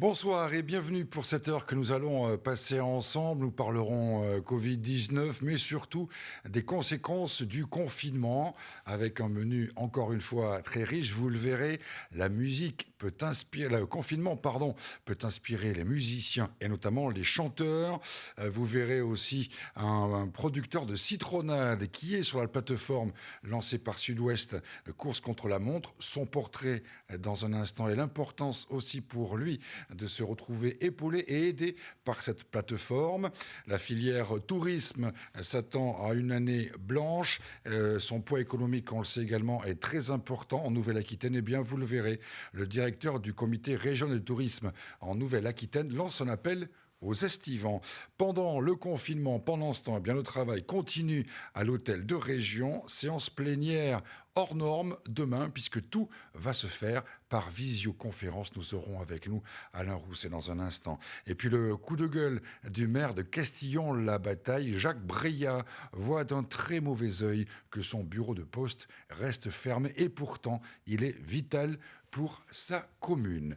Bonsoir et bienvenue pour cette heure que nous allons passer ensemble. Nous parlerons Covid-19, mais surtout des conséquences du confinement, avec un menu encore une fois très riche. Vous le verrez, la musique peut inspirer, le confinement, pardon, peut inspirer les musiciens et notamment les chanteurs. Vous verrez aussi un producteur de citronnade qui est sur la plateforme lancée par Sud-Ouest, Course contre la montre. Son portrait dans un instant et l'importance aussi pour lui de se retrouver épaulé et aidé par cette plateforme. La filière tourisme s'attend à une année blanche. Son poids économique, on le sait également, est très important en Nouvelle-Aquitaine. Eh bien, vous le verrez, le directeur du comité régional de tourisme en Nouvelle-Aquitaine lance un appel aux estivants. Pendant le confinement, pendant ce temps, eh bien, le travail continue à l'hôtel de région. Séance plénière hors norme demain, puisque tout va se faire par visioconférence. Nous aurons avec nous Alain Rousset dans un instant. Et puis le coup de gueule du maire de Castillon-la-Bataille, Jacques Breillat, voit d'un très mauvais œil que son bureau de poste reste fermé et pourtant il est vital pour sa commune.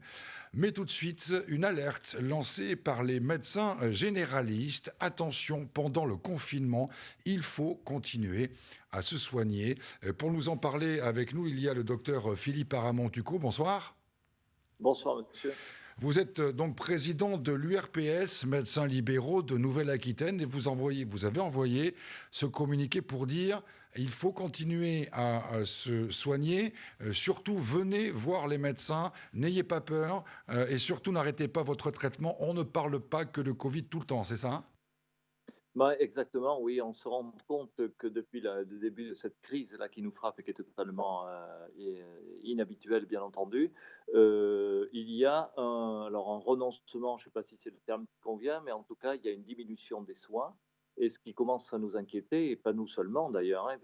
Mais tout de suite, une alerte lancée par les médecins généralistes. Attention, pendant le confinement, il faut continuer à se soigner. Pour nous en parler avec nous, il y a le docteur Philippe Aramontuco. Bonsoir. Bonsoir, monsieur. Vous êtes donc président de l'URPS, Médecins libéraux de Nouvelle-Aquitaine, et vous avez envoyé ce communiqué pour dire il faut continuer à se soigner, surtout venez voir les médecins, n'ayez pas peur, et surtout n'arrêtez pas votre traitement. On ne parle pas que de Covid tout le temps, c'est ça, hein? Bah, exactement, oui, on se rend compte que depuis le début de cette crise-là qui nous frappe et qui est totalement inhabituelle, bien entendu, il y a un renoncement, je ne sais pas si c'est le terme qui convient, mais en tout cas, il y a une diminution des soins. Et ce qui commence à nous inquiéter, et pas nous seulement d'ailleurs, hein,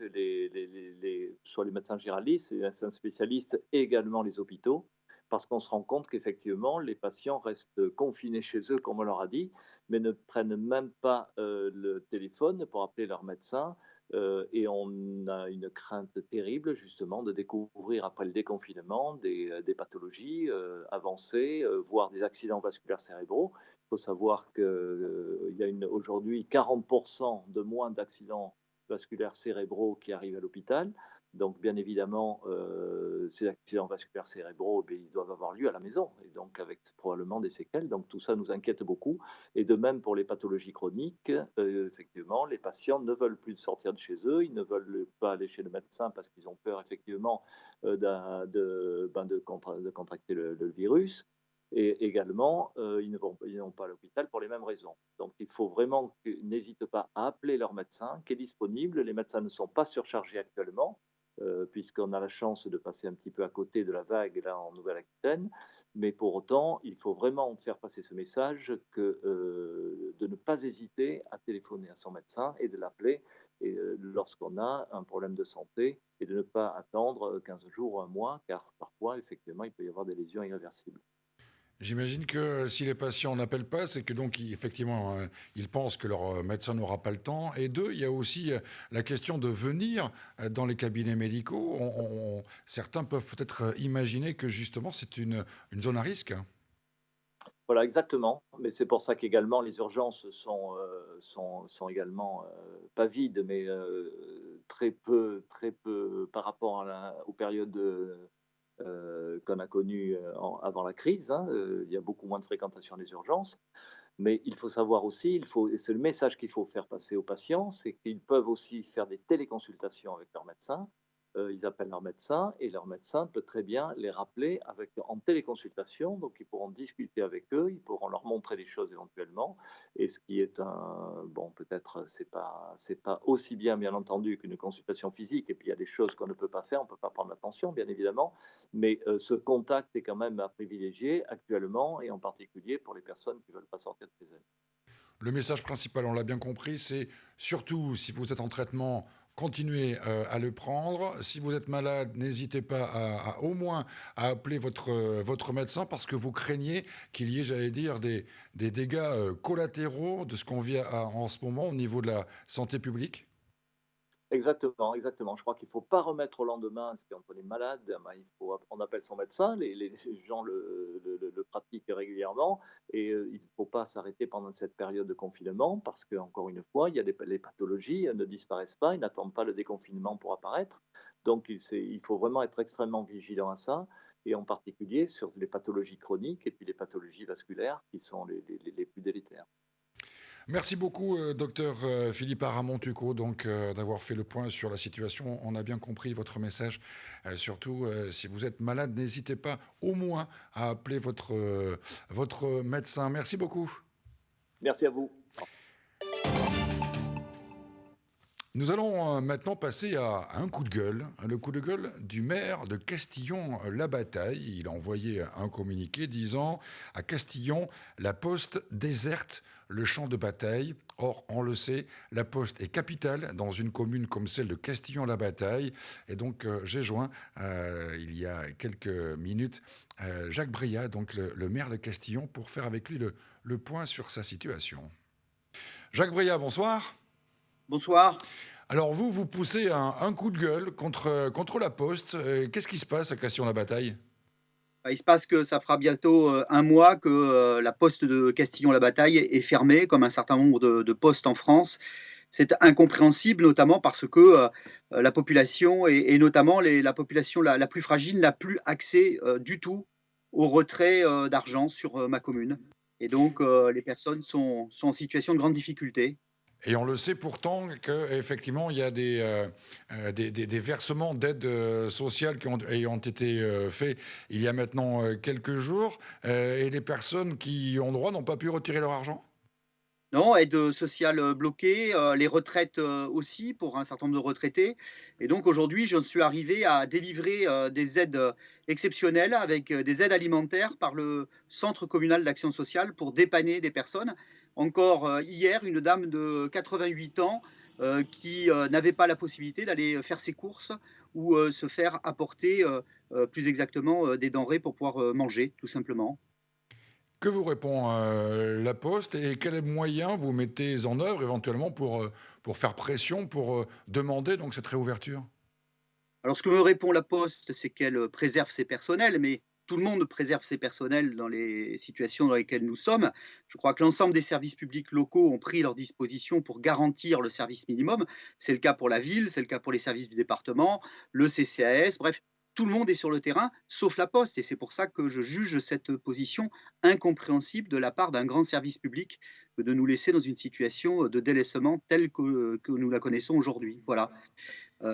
soit les médecins généralistes, les médecins spécialistes, et également les hôpitaux, parce qu'on se rend compte qu'effectivement, les patients restent confinés chez eux, comme on leur a dit, mais ne prennent même pas le téléphone pour appeler leur médecin. Et on a une crainte terrible, justement, de découvrir après le déconfinement des pathologies avancées, voire des accidents vasculaires cérébraux. Il faut savoir qu'il y a aujourd'hui 40% de moins d'accidents vasculaires cérébraux qui arrivent à l'hôpital. Donc, bien évidemment, ces accidents vasculaires cérébraux, ils doivent avoir lieu à la maison, et donc avec probablement des séquelles. Donc, tout ça nous inquiète beaucoup. Et de même pour les pathologies chroniques, effectivement, les patients ne veulent plus sortir de chez eux, ils ne veulent pas aller chez le médecin parce qu'ils ont peur, effectivement, de contracter le virus. Et également, ils n'ont pas à l'hôpital pour les mêmes raisons. Donc, il faut vraiment qu'ils n'hésitent pas à appeler leur médecin qui est disponible. Les médecins ne sont pas surchargés actuellement, puisqu'on a la chance de passer un petit peu à côté de la vague là en Nouvelle-Aquitaine. Mais pour autant, il faut vraiment faire passer ce message de ne pas hésiter à téléphoner à son médecin et de l'appeler lorsqu'on a un problème de santé, et de ne pas attendre 15 jours ou un mois, car parfois, effectivement, il peut y avoir des lésions irréversibles. J'imagine que si les patients n'appellent pas, c'est que donc effectivement ils pensent que leur médecin n'aura pas le temps. Et deux, il y a aussi la question de venir dans les cabinets médicaux. Certains peuvent peut-être imaginer que justement c'est une zone à risque. Voilà, exactement. Mais c'est pour ça qu'également les urgences sont également pas vides, mais très peu par rapport aux périodes qu'on a connues avant la crise, hein. Il y a beaucoup moins de fréquentation des urgences. Mais il faut savoir aussi, et c'est le message qu'il faut faire passer aux patients, c'est qu'ils peuvent aussi faire des téléconsultations avec leur médecin. Ils appellent leur médecin et leur médecin peut très bien les rappeler en téléconsultation. Donc, ils pourront discuter avec eux, ils pourront leur montrer des choses éventuellement. Et ce qui est bon, peut-être, c'est pas aussi bien, bien entendu, qu'une consultation physique. Et puis, il y a des choses qu'on ne peut pas faire, on ne peut pas prendre l'attention, bien évidemment. Mais ce contact est quand même à privilégier actuellement, et en particulier pour les personnes qui ne veulent pas sortir de chez elles. Le message principal, on l'a bien compris, c'est surtout si vous êtes en traitement, continuez à le prendre. Si vous êtes malade, n'hésitez pas au moins à appeler votre médecin parce que vous craignez qu'il y ait, j'allais dire, des dégâts collatéraux de ce qu'on vit en ce moment au niveau de la santé publique. Exactement, exactement. Je crois qu'il ne faut pas remettre au lendemain, parce que quand on est malade, on appelle son médecin, les gens le pratiquent régulièrement et il ne faut pas s'arrêter pendant cette période de confinement parce qu'encore une fois, il y a les pathologies ne disparaissent pas, ils n'attendent pas le déconfinement pour apparaître. Donc il faut vraiment être extrêmement vigilant à ça et en particulier sur les pathologies chroniques et puis les pathologies vasculaires qui sont les plus délétères. Merci beaucoup, docteur Philippe Aramontuco, donc d'avoir fait le point sur la situation. On a bien compris votre message. Surtout, si vous êtes malade, n'hésitez pas au moins à appeler votre médecin. Merci beaucoup. Merci à vous. Nous allons maintenant passer à un coup de gueule, le coup de gueule du maire de Castillon-la-Bataille. Il a envoyé un communiqué disant à Castillon, la poste déserte le champ de bataille. Or, on le sait, la poste est capitale dans une commune comme celle de Castillon-la-Bataille. Et donc, j'ai joint, il y a quelques minutes, Jacques Bria, donc le maire de Castillon, pour faire avec lui le point sur sa situation. Jacques Bria, bonsoir. Bonsoir. Alors vous poussez un coup de gueule contre la Poste. Qu'est-ce qui se passe à Castillon-la-Bataille? Il se passe que ça fera bientôt un mois que la poste de Castillon-la-Bataille est fermée, comme un certain nombre de postes en France. C'est incompréhensible, notamment parce que la population, et notamment la population la plus fragile, n'a plus accès du tout au retrait d'argent sur ma commune. Et donc, les personnes sont en situation de grande difficulté. Et on le sait pourtant qu'effectivement, il y a des versements d'aide sociale ayant été faits il y a maintenant quelques jours, et les personnes qui ont droit n'ont pas pu retirer leur argent. Non, aide sociale bloquée, les retraites aussi pour un certain nombre de retraités. Et donc aujourd'hui, j'en suis arrivé à délivrer des aides exceptionnelles avec des aides alimentaires par le Centre communal d'action sociale pour dépanner des personnes. Encore hier, une dame de 88 ans qui n'avait pas la possibilité d'aller faire ses courses ou se faire apporter plus exactement des denrées pour pouvoir manger, tout simplement. Que vous répond la Poste et quels moyens vous mettez en œuvre éventuellement pour faire pression, pour demander donc cette réouverture? Alors, ce que me répond la Poste, c'est qu'elle préserve ses personnels, mais tout le monde préserve ses personnels dans les situations dans lesquelles nous sommes. Je crois que l'ensemble des services publics locaux ont pris leurs dispositions pour garantir le service minimum. C'est le cas pour la ville, c'est le cas pour les services du département, le CCAS, bref, tout le monde est sur le terrain, sauf la Poste. Et c'est pour ça que je juge cette position incompréhensible de la part d'un grand service public que de nous laisser dans une situation de délaissement telle que nous la connaissons aujourd'hui. Voilà.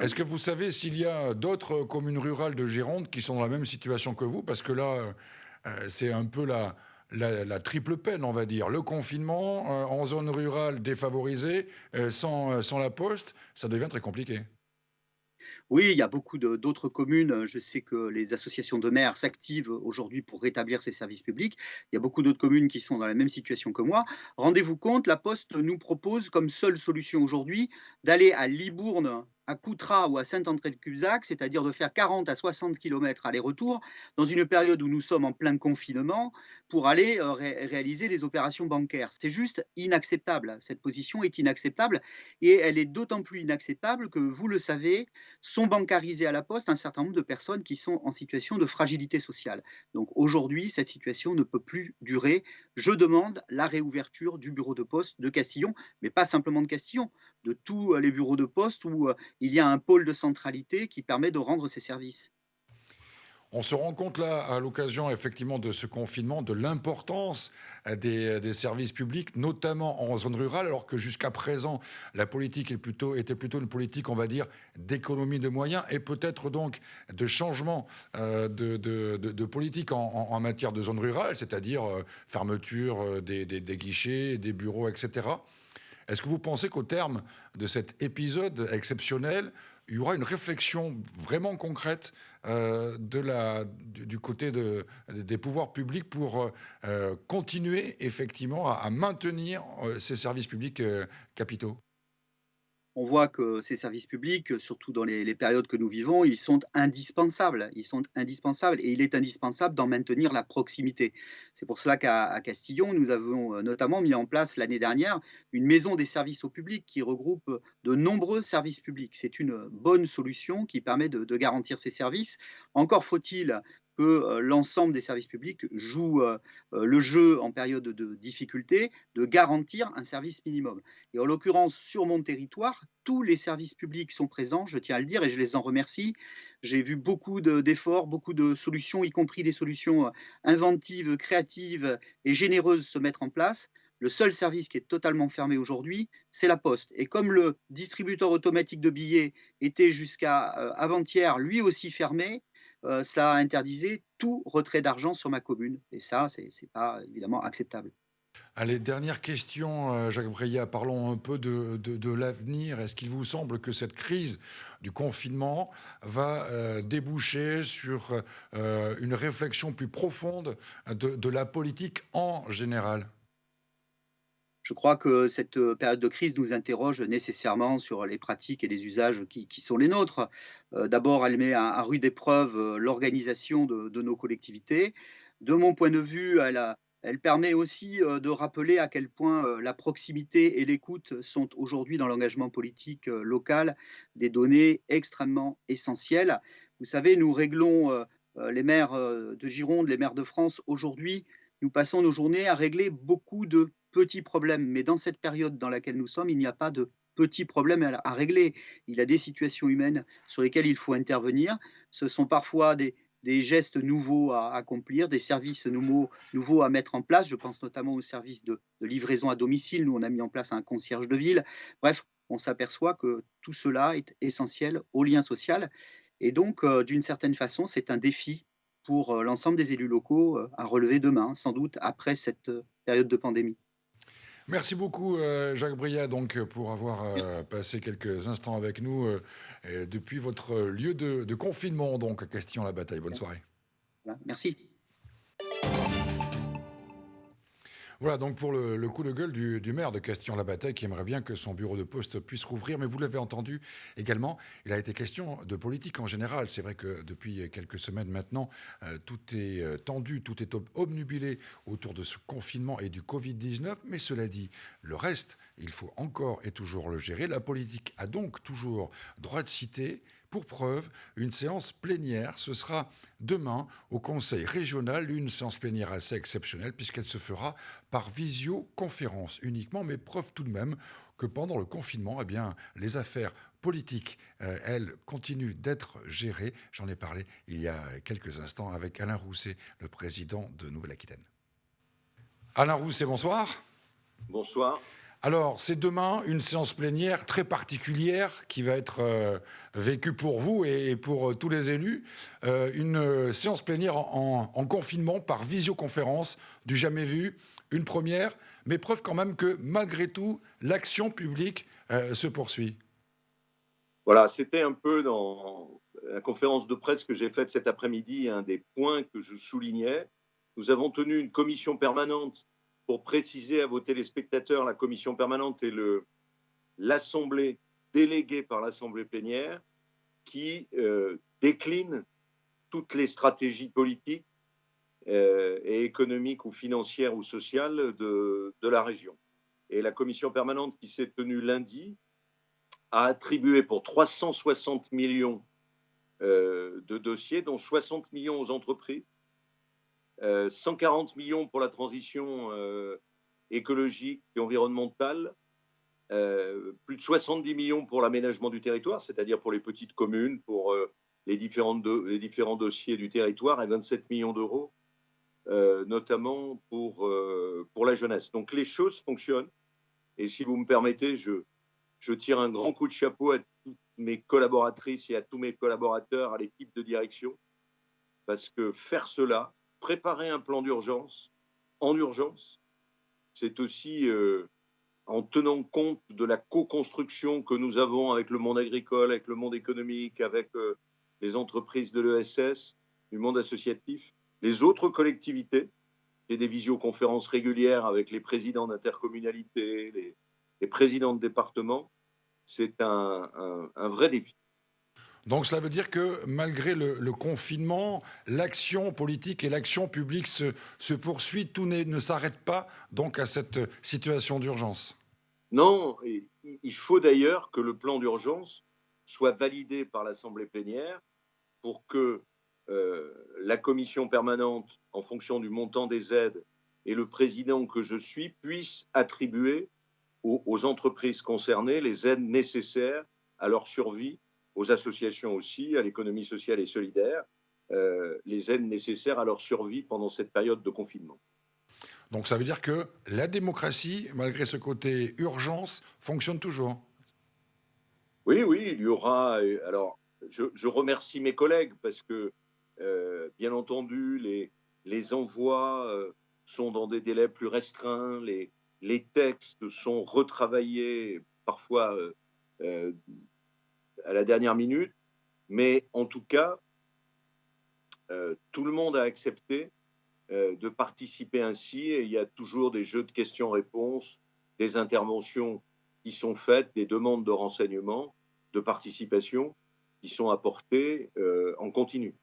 Est-ce que vous savez s'il y a d'autres communes rurales de Gironde qui sont dans la même situation que vous? Parce que là, c'est un peu la triple peine, on va dire. Le confinement en zone rurale défavorisée, sans la poste, ça devient très compliqué. Oui, il y a beaucoup d'autres communes. Je sais que les associations de maires s'activent aujourd'hui pour rétablir ces services publics. Il y a beaucoup d'autres communes qui sont dans la même situation que moi. Rendez-vous compte, la Poste nous propose comme seule solution aujourd'hui d'aller à Libourne, à Coutras ou à Saint-André-de-Cubzac, c'est-à-dire de faire 40 à 60 kilomètres aller-retour, dans une période où nous sommes en plein confinement, pour aller réaliser des opérations bancaires. C'est juste inacceptable. Cette position est inacceptable et elle est d'autant plus inacceptable que, vous le savez, sont bancarisées à la Poste un certain nombre de personnes qui sont en situation de fragilité sociale. Donc aujourd'hui, cette situation ne peut plus durer. Je demande la réouverture du bureau de poste de Castillon, mais pas simplement de Castillon, de tous les bureaux de poste où il y a un pôle de centralité qui permet de rendre ces services. On se rend compte là, à l'occasion effectivement de ce confinement, de l'importance des services publics, notamment en zone rurale, alors que jusqu'à présent, la politique était plutôt une politique, on va dire, d'économie de moyens et peut-être donc de changement de politique en matière de zone rurale, c'est-à-dire fermeture des guichets, des bureaux, etc. Est-ce que vous pensez qu'au terme de cet épisode exceptionnel, il y aura une réflexion vraiment concrète du côté des pouvoirs publics pour continuer effectivement à maintenir ces services publics capitaux? on voit que ces services publics, surtout dans les périodes que nous vivons, ils sont indispensables. Ils sont indispensables et il est indispensable d'en maintenir la proximité. C'est pour cela qu'à Castillon, nous avons notamment mis en place l'année dernière une maison des services au public qui regroupe de nombreux services publics. C'est une bonne solution qui permet de garantir ces services. Encore faut-il que l'ensemble des services publics jouent le jeu en période de difficulté, de garantir un service minimum. Et en l'occurrence, sur mon territoire, tous les services publics sont présents, je tiens à le dire, et je les en remercie. J'ai vu beaucoup d'efforts, beaucoup de solutions, y compris des solutions inventives, créatives et généreuses se mettre en place. Le seul service qui est totalement fermé aujourd'hui, c'est la Poste. Et comme le distributeur automatique de billets était jusqu'à avant-hier lui aussi fermé, cela interdisait tout retrait d'argent sur ma commune. Et ça, c'est pas évidemment acceptable. Allez, dernière question, Jacques Breillat. Parlons un peu de l'avenir. Est-ce qu'il vous semble que cette crise du confinement va déboucher sur une réflexion plus profonde de la politique en général? Je crois que cette période de crise nous interroge nécessairement sur les pratiques et les usages qui sont les nôtres. D'abord, elle met à rude épreuve l'organisation de nos collectivités. De mon point de vue, elle permet aussi de rappeler à quel point la proximité et l'écoute sont aujourd'hui dans l'engagement politique local des données extrêmement essentielles. Vous savez, nous réglons, les maires de Gironde, les maires de France, aujourd'hui, nous passons nos journées à régler beaucoup de petits problèmes. Mais dans cette période dans laquelle nous sommes, il n'y a pas de petits problèmes à régler. Il y a des situations humaines sur lesquelles il faut intervenir. Ce sont parfois des gestes nouveaux à accomplir, des services nouveaux à mettre en place. Je pense notamment au service de livraison à domicile. Nous, on a mis en place un concierge de ville. Bref, on s'aperçoit que tout cela est essentiel au lien social. Et donc, d'une certaine façon, c'est un défi pour l'ensemble des élus locaux à relever demain, sans doute après cette période de pandémie. Merci beaucoup, Jacques Breillat, donc, pour avoir Merci. passé quelques instants avec nous depuis votre lieu de confinement, donc à Castillon-la-Bataille. Bonne soirée. Voilà, merci. Voilà donc pour le coup de gueule du maire de Castillon-la-Bataille qui aimerait bien que son bureau de poste puisse rouvrir. Mais vous l'avez entendu également, il a été question de politique en général. C'est vrai que depuis quelques semaines maintenant, tout est tendu, tout est obnubilé autour de ce confinement et du Covid-19. Mais cela dit, le reste, il faut encore et toujours le gérer. La politique a donc toujours droit de citer. Pour preuve, une séance plénière, ce sera demain au Conseil régional, une séance plénière assez exceptionnelle puisqu'elle se fera par visioconférence uniquement, mais preuve tout de même que pendant le confinement, eh bien, les affaires politiques, elles, continuent d'être gérées. J'en ai parlé il y a quelques instants avec Alain Rousset, le président de Nouvelle-Aquitaine. Alain Rousset, bonsoir. Bonsoir. Alors, c'est demain une séance plénière très particulière qui va être vécue pour vous et pour tous les élus. Une séance plénière en confinement par visioconférence, du jamais vu, une première, mais preuve quand même que malgré tout, l'action publique se poursuit. Voilà, c'était un peu dans la conférence de presse que j'ai faite cet après-midi, un des points que je soulignais. Nous avons tenu une commission permanente pour préciser à vos téléspectateurs, la commission permanente est l'assemblée déléguée par l'assemblée plénière qui décline toutes les stratégies politiques et économiques ou financières ou sociales de la région. Et la commission permanente qui s'est tenue lundi a attribué pour 360 millions de dossiers, dont 60 millions aux entreprises, 140 millions pour la transition écologique et environnementale, plus de 70 millions pour l'aménagement du territoire, c'est-à-dire pour les petites communes, pour les différents dossiers du territoire, et 27 millions d'euros, notamment pour la jeunesse. Donc les choses fonctionnent. Et si vous me permettez, je tire un grand coup de chapeau à toutes mes collaboratrices et à tous mes collaborateurs, à l'équipe de direction, parce que faire cela, préparer un plan d'urgence en urgence, c'est aussi en tenant compte de la co-construction que nous avons avec le monde agricole, avec le monde économique, avec les entreprises de l'ESS, du monde associatif, les autres collectivités. J'ai des visioconférences régulières avec les présidents d'intercommunalités, les présidents de départements. c'est un vrai défi. Donc cela veut dire que malgré le confinement, l'action politique et l'action publique se poursuit, tout ne s'arrête pas donc à cette situation d'urgence. Non, il faut d'ailleurs que le plan d'urgence soit validé par l'Assemblée plénière pour que la commission permanente, en fonction du montant des aides, et le président que je suis puissent attribuer aux entreprises concernées les aides nécessaires à leur survie, aux associations aussi, à l'économie sociale et solidaire, les aides nécessaires à leur survie pendant cette période de confinement. Donc ça veut dire que la démocratie, malgré ce côté urgence, fonctionne toujours. Oui, oui, il y aura. Alors, je remercie mes collègues parce que, bien entendu, les envois sont dans des délais plus restreints, les textes sont retravaillés parfois euh, à la dernière minute, mais en tout cas, tout le monde a accepté de participer ainsi et il y a toujours des jeux de questions-réponses, des interventions qui sont faites, des demandes de renseignements, de participation qui sont apportées en continu.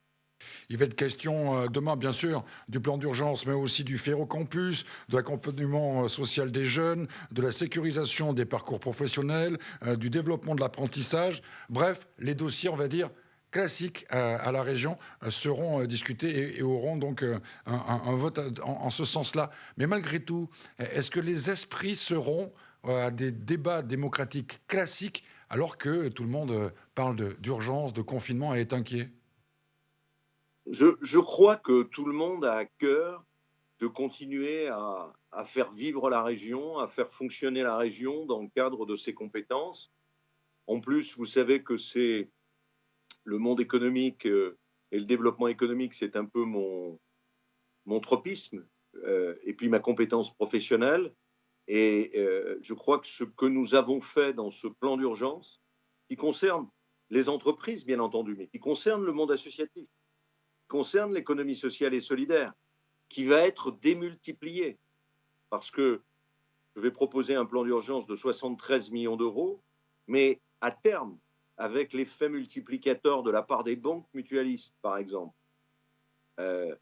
Il va être question demain, bien sûr, du plan d'urgence, mais aussi du Ferrocampus, de l'accompagnement social des jeunes, de la sécurisation des parcours professionnels, du développement de l'apprentissage. Bref, les dossiers, on va dire, classiques à la région seront discutés et auront donc un vote en ce sens-là. Mais malgré tout, est-ce que les esprits seront à des débats démocratiques classiques alors que tout le monde parle d'urgence, de confinement et est inquiet? Je crois que tout le monde a à cœur de continuer à faire vivre la région, à faire fonctionner la région dans le cadre de ses compétences. En plus, vous savez que c'est le monde économique et le développement économique, c'est un peu mon tropisme et puis ma compétence professionnelle. Et je crois que ce que nous avons fait dans ce plan d'urgence, qui concerne les entreprises, bien entendu, mais qui concerne le monde associatif, qui concerne l'économie sociale et solidaire, qui va être démultiplié, parce que je vais proposer un plan d'urgence de 73 millions d'euros, mais à terme, avec l'effet multiplicateur de la part des banques mutualistes, par exemple, euh,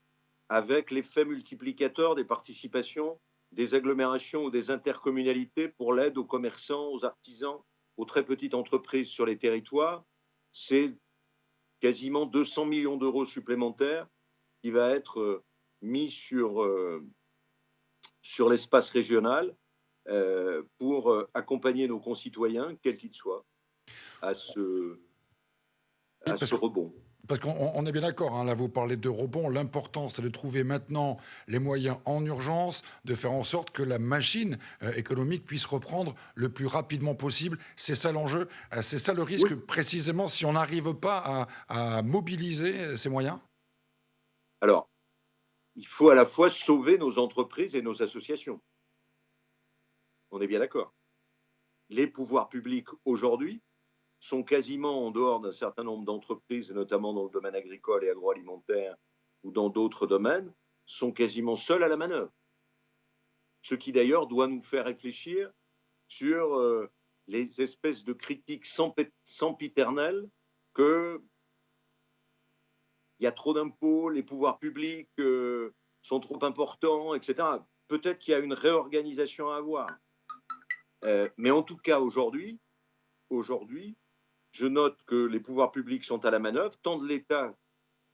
avec l'effet multiplicateur des participations des agglomérations ou des intercommunalités pour l'aide aux commerçants, aux artisans, aux très petites entreprises sur les territoires, c'est quasiment 200 millions d'euros supplémentaires qui va être mis sur l'espace régional pour accompagner nos concitoyens, quels qu'ils soient, à ce, Oui, à ce rebond. parce qu'on est bien d'accord, hein, là vous parlez de rebond, l'important c'est de trouver maintenant les moyens en urgence, de faire en sorte que la machine économique puisse reprendre le plus rapidement possible. C'est ça l'enjeu, c'est ça le risque Oui. précisément si on n'arrive pas à mobiliser ces moyens. Alors, il faut à la fois sauver nos entreprises et nos associations. On est bien d'accord. Les pouvoirs publics aujourd'hui sont quasiment en dehors d'un certain nombre d'entreprises, notamment dans le domaine agricole et agroalimentaire ou dans d'autres domaines, sont quasiment seuls à la manœuvre. Ce qui d'ailleurs doit nous faire réfléchir sur les espèces de critiques sempiternelles que il y a trop d'impôts, les pouvoirs publics sont trop importants, etc. Peut-être qu'il y a une réorganisation à avoir. Mais en tout cas, aujourd'hui, je note que les pouvoirs publics sont à la manœuvre, tant de l'État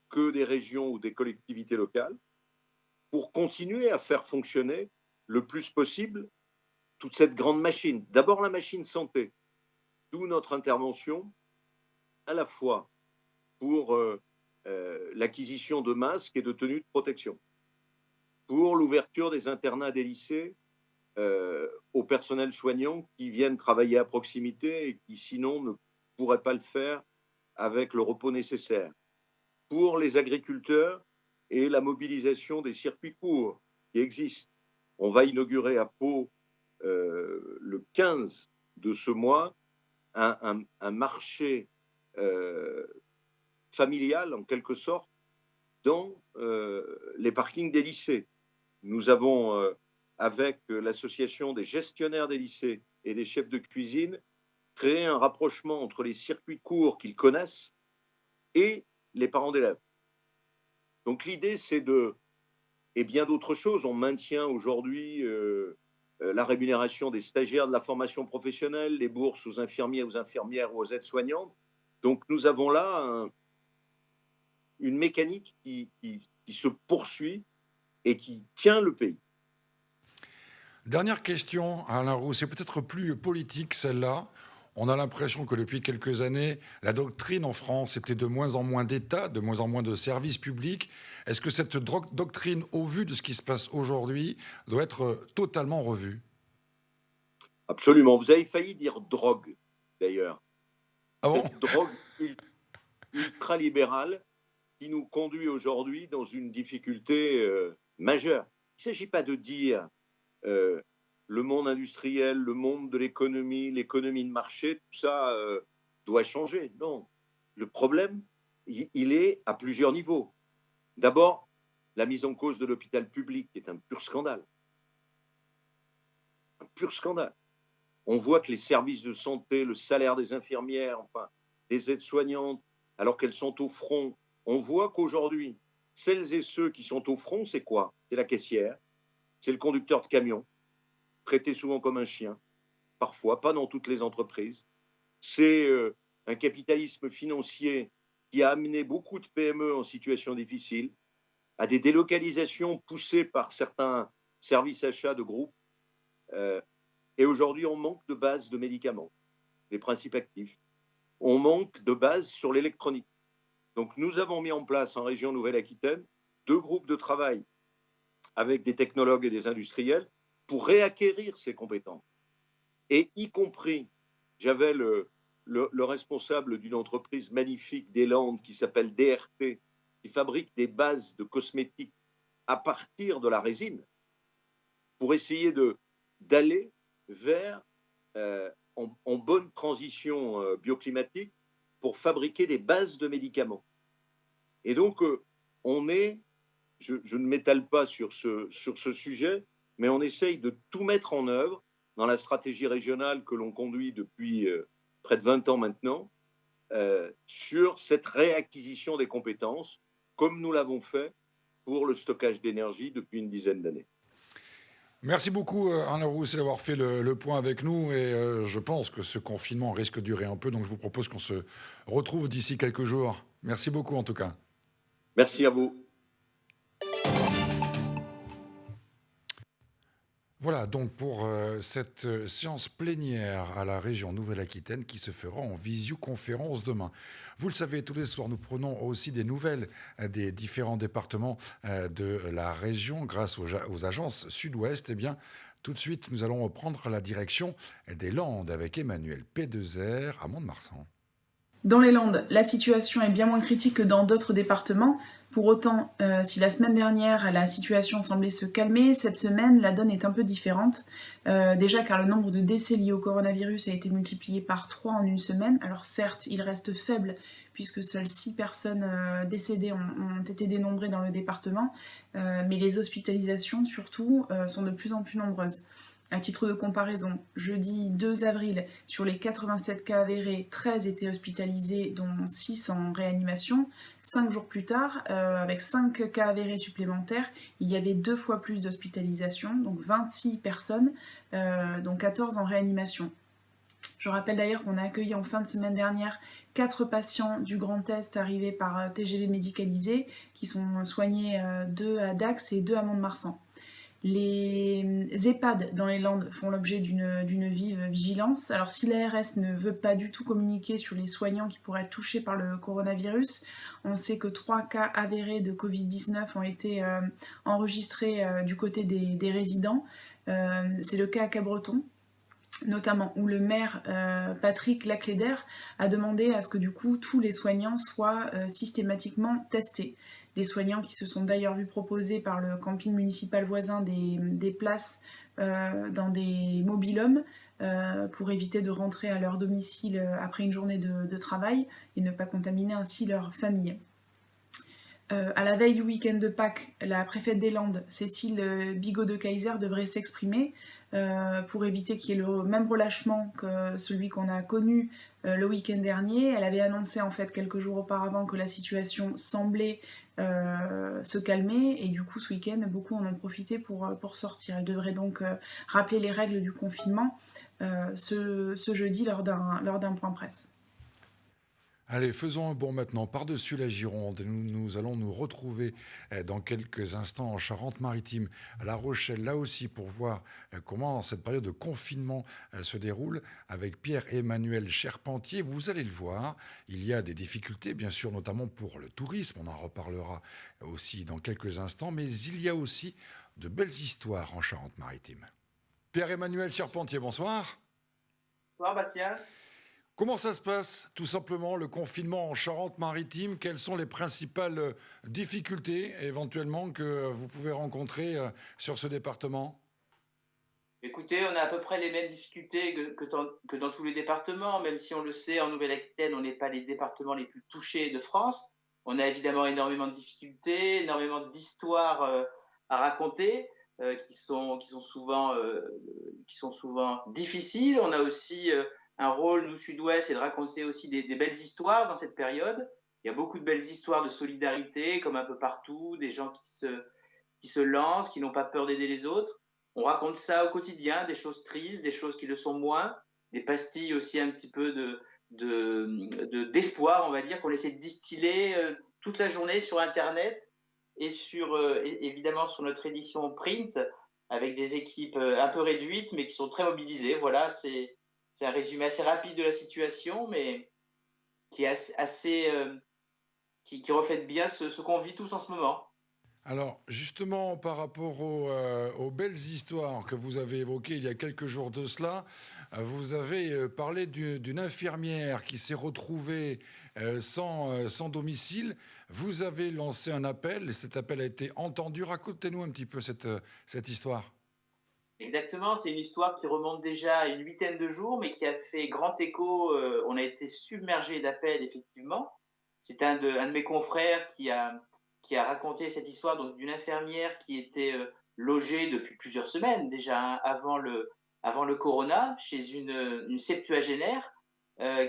que des régions ou des collectivités locales, pour continuer à faire fonctionner le plus possible toute cette grande machine. D'abord la machine santé, d'où notre intervention, à la fois pour l'acquisition de masques et de tenues de protection, pour l'ouverture des internats des lycées aux personnels soignants qui viennent travailler à proximité et qui sinon ne pourraient pas le faire avec le repos nécessaire, pour les agriculteurs et la mobilisation des circuits courts qui existent. On va inaugurer à Pau le 15 de ce mois un marché familial en quelque sorte dans les parkings des lycées. Nous avons avec l'association des gestionnaires des lycées et des chefs de cuisine créer un rapprochement entre les circuits courts qu'ils connaissent et les parents d'élèves. Donc l'idée, c'est et bien d'autres choses. On maintient aujourd'hui la rémunération des stagiaires de la formation professionnelle, les bourses aux infirmiers, aux infirmières ou aux aides-soignantes. Donc nous avons là une mécanique qui se poursuit et qui tient le pays. Dernière question, Alain Roux, c'est peut-être plus politique celle-là. On a l'impression que depuis quelques années, la doctrine en France était de moins en moins d'État, de moins en moins de services publics. Est-ce que cette doctrine, au vu de ce qui se passe aujourd'hui, doit être totalement revue? Absolument. Vous avez failli dire drogue, d'ailleurs. Ah bon? Cette drogue ultralibérale qui nous conduit aujourd'hui dans une difficulté majeure. Il ne s'agit pas de dire le monde industriel, le monde de l'économie, l'économie de marché, tout ça doit changer. Non. Le problème, il est à plusieurs niveaux. D'abord, la mise en cause de l'hôpital public est un pur scandale. Un pur scandale. On voit que les services de santé, le salaire des infirmières, enfin, des aides-soignantes, alors qu'elles sont au front, on voit qu'aujourd'hui, celles et ceux qui sont au front, c'est quoi? C'est la caissière, c'est le conducteur de camion, traité souvent comme un chien, parfois, pas dans toutes les entreprises. C'est un capitalisme financier qui a amené beaucoup de PME en situation difficile, à des délocalisations poussées par certains services achats de groupes. Et aujourd'hui, on manque de bases de médicaments, des principes actifs. On manque de bases sur l'électronique. Donc, nous avons mis en place en région Nouvelle-Aquitaine 2 groupes de travail avec des technologues et des industriels pour réacquérir ces compétences. Et y compris, j'avais le responsable d'une entreprise magnifique des Landes qui s'appelle DRT, qui fabrique des bases de cosmétiques à partir de la résine pour essayer d'aller vers en bonne transition bioclimatique pour fabriquer des bases de médicaments. Et donc, je ne m'étale pas sur ce sujet, mais on essaye de tout mettre en œuvre dans la stratégie régionale que l'on conduit depuis près de 20 ans maintenant, sur cette réacquisition des compétences, comme nous l'avons fait pour le stockage d'énergie depuis une dizaine d'années. Merci beaucoup, Alain Rousset, d'avoir fait le point avec nous. Et je pense que ce confinement risque de durer un peu. Donc, je vous propose qu'on se retrouve d'ici quelques jours. Merci beaucoup, en tout cas. Merci à vous. Voilà donc pour cette séance plénière à la région Nouvelle-Aquitaine qui se fera en visioconférence demain. Vous le savez, tous les soirs, nous prenons aussi des nouvelles des différents départements de la région grâce aux agences Sud-Ouest. Eh bien, tout de suite, nous allons prendre la direction des Landes avec Emmanuel P2R à Mont-de-Marsan. Dans les Landes, la situation est bien moins critique que dans d'autres départements. Pour autant, si la semaine dernière, la situation semblait se calmer, cette semaine, la donne est un peu différente. Déjà car le nombre de décès liés au coronavirus a été multiplié par 3 en une semaine. Alors certes, il reste faible puisque seules 6 personnes décédées ont été dénombrées dans le département, mais les hospitalisations, surtout, sont de plus en plus nombreuses. À titre de comparaison, jeudi 2 avril, sur les 87 cas avérés, 13 étaient hospitalisés, dont 6 en réanimation. 5 jours plus tard, avec 5 cas avérés supplémentaires, il y avait 2 fois plus d'hospitalisations, donc 26 personnes, dont 14 en réanimation. Je rappelle d'ailleurs qu'on a accueilli en fin de semaine dernière 4 patients du Grand Est arrivés par TGV médicalisé, qui sont soignés 2 à Dax et 2 à Mont-de-Marsan. Les EHPAD dans les Landes font l'objet d'une vive vigilance. Alors si l'ARS ne veut pas du tout communiquer sur les soignants qui pourraient être touchés par le coronavirus, on sait que 3 cas avérés de Covid-19 ont été enregistrés du côté des résidents. C'est le cas à Cabreton, notamment où le maire Patrick Lacléder a demandé à ce que du coup tous les soignants soient systématiquement testés. Des soignants qui se sont d'ailleurs vus proposer par le camping municipal voisin des places dans des mobil-homes pour éviter de rentrer à leur domicile après une journée de travail et ne pas contaminer ainsi leur famille. À la veille du week-end de Pâques, la préfète des Landes, Cécile Bigot de Kayser, devrait s'exprimer pour éviter qu'il y ait le même relâchement que celui qu'on a connu le week-end dernier. Elle avait annoncé en fait quelques jours auparavant que la situation semblait se calmer et du coup ce week-end beaucoup en ont profité pour sortir. Elle devrait donc rappeler les règles du confinement ce jeudi lors d'un point presse. Allez, faisons un bond maintenant par-dessus la Gironde. Nous allons nous retrouver dans quelques instants en Charente-Maritime, à La Rochelle, là aussi pour voir comment cette période de confinement se déroule avec Pierre-Emmanuel Charpentier. Vous allez le voir, il y a des difficultés, bien sûr, notamment pour le tourisme. On en reparlera aussi dans quelques instants, mais il y a aussi de belles histoires en Charente-Maritime. Pierre-Emmanuel Charpentier, bonsoir. Bonsoir Bastien. Comment ça se passe, tout simplement, le confinement en Charente-Maritime? Quelles sont les principales difficultés, éventuellement, que vous pouvez rencontrer sur ce département? Écoutez, on a à peu près les mêmes difficultés que dans tous les départements, même si on le sait, en Nouvelle-Aquitaine, on n'est pas les départements les plus touchés de France. On a évidemment énormément de difficultés, énormément d'histoires à raconter, qui sont souvent difficiles. On a aussi un rôle, nous, Sud-Ouest, c'est de raconter aussi des belles histoires dans cette période. Il y a beaucoup de belles histoires de solidarité, comme un peu partout, des gens qui se lancent, qui n'ont pas peur d'aider les autres. On raconte ça au quotidien, des choses tristes, des choses qui le sont moins, des pastilles aussi un petit peu d'espoir, on va dire, qu'on essaie de distiller toute la journée sur Internet et évidemment sur notre édition print, avec des équipes un peu réduites, mais qui sont très mobilisées. Voilà, c'est un résumé assez rapide de la situation, mais qui est qui reflète bien ce qu'on vit tous en ce moment. Alors, justement, par rapport aux belles histoires que vous avez évoquées il y a quelques jours de cela, vous avez parlé d'une infirmière qui s'est retrouvée sans domicile. Vous avez lancé un appel et cet appel a été entendu. Racontez-nous un petit peu cette histoire. Exactement, c'est une histoire qui remonte déjà à une 8aine de jours, mais qui a fait grand écho. On a été submergé d'appels, effectivement. C'est un de mes confrères qui a raconté cette histoire donc d'une infirmière qui était logée depuis plusieurs semaines déjà avant le corona chez une septuagénaire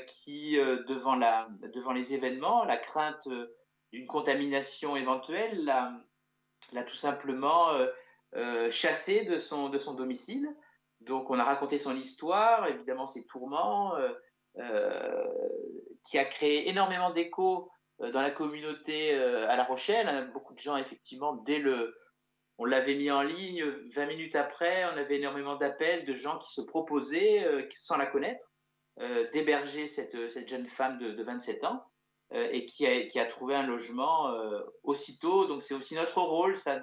qui devant les événements, la crainte d'une contamination éventuelle l'a tout simplement chassée de son domicile. Donc on a raconté son histoire, évidemment ses tourments, qui a créé énormément d'échos dans la communauté à La Rochelle. Beaucoup de gens, effectivement, on l'avait mis en ligne, 20 minutes après, on avait énormément d'appels de gens qui se proposaient, sans la connaître, d'héberger cette jeune femme de 27 ans et qui a trouvé un logement aussitôt. Donc c'est aussi notre rôle, ça,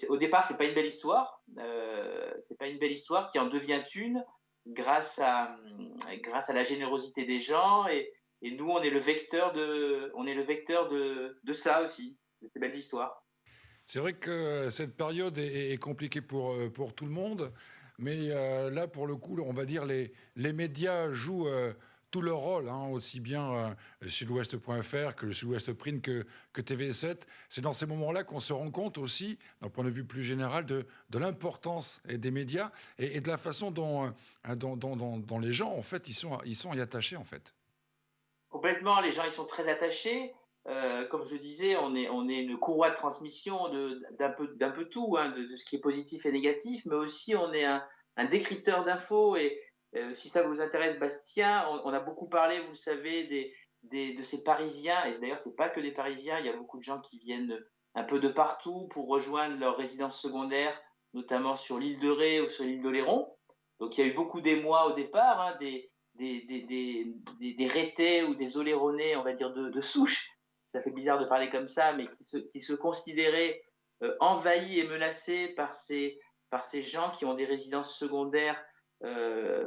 au départ, c'est pas une belle histoire, c'est pas une belle histoire qui en devient une grâce à la générosité des gens et nous, on est le vecteur de ça aussi, de ces belles histoires. C'est vrai que cette période est compliquée pour tout le monde, mais là, pour le coup, on va dire les médias jouent tout leur rôle, hein, aussi bien sudouest.fr que le Sud-Ouest Print que TV7. C'est dans ces moments-là qu'on se rend compte aussi, d'un point de vue plus général, de l'importance des médias et de la façon dont les gens, en fait, ils sont y attachés, en fait. Complètement, les gens ils sont très attachés. Comme je disais, on est une courroie de transmission d'un peu tout, hein, de ce qui est positif et négatif, mais aussi on est un décrypteur d'infos. Et si ça vous intéresse, Bastien, on a beaucoup parlé, vous le savez, de ces Parisiens. Et d'ailleurs, c'est pas que des Parisiens. Il y a beaucoup de gens qui viennent un peu de partout pour rejoindre leur résidence secondaire, notamment sur l'île de Ré ou sur l'île d'Oléron. Donc, il y a eu beaucoup d'émoi au départ, hein, des Rétais ou des Oléronais, on va dire, de souche. Ça fait bizarre de parler comme ça, mais qui se considéraient envahis et menacés par ces gens qui ont des résidences secondaires,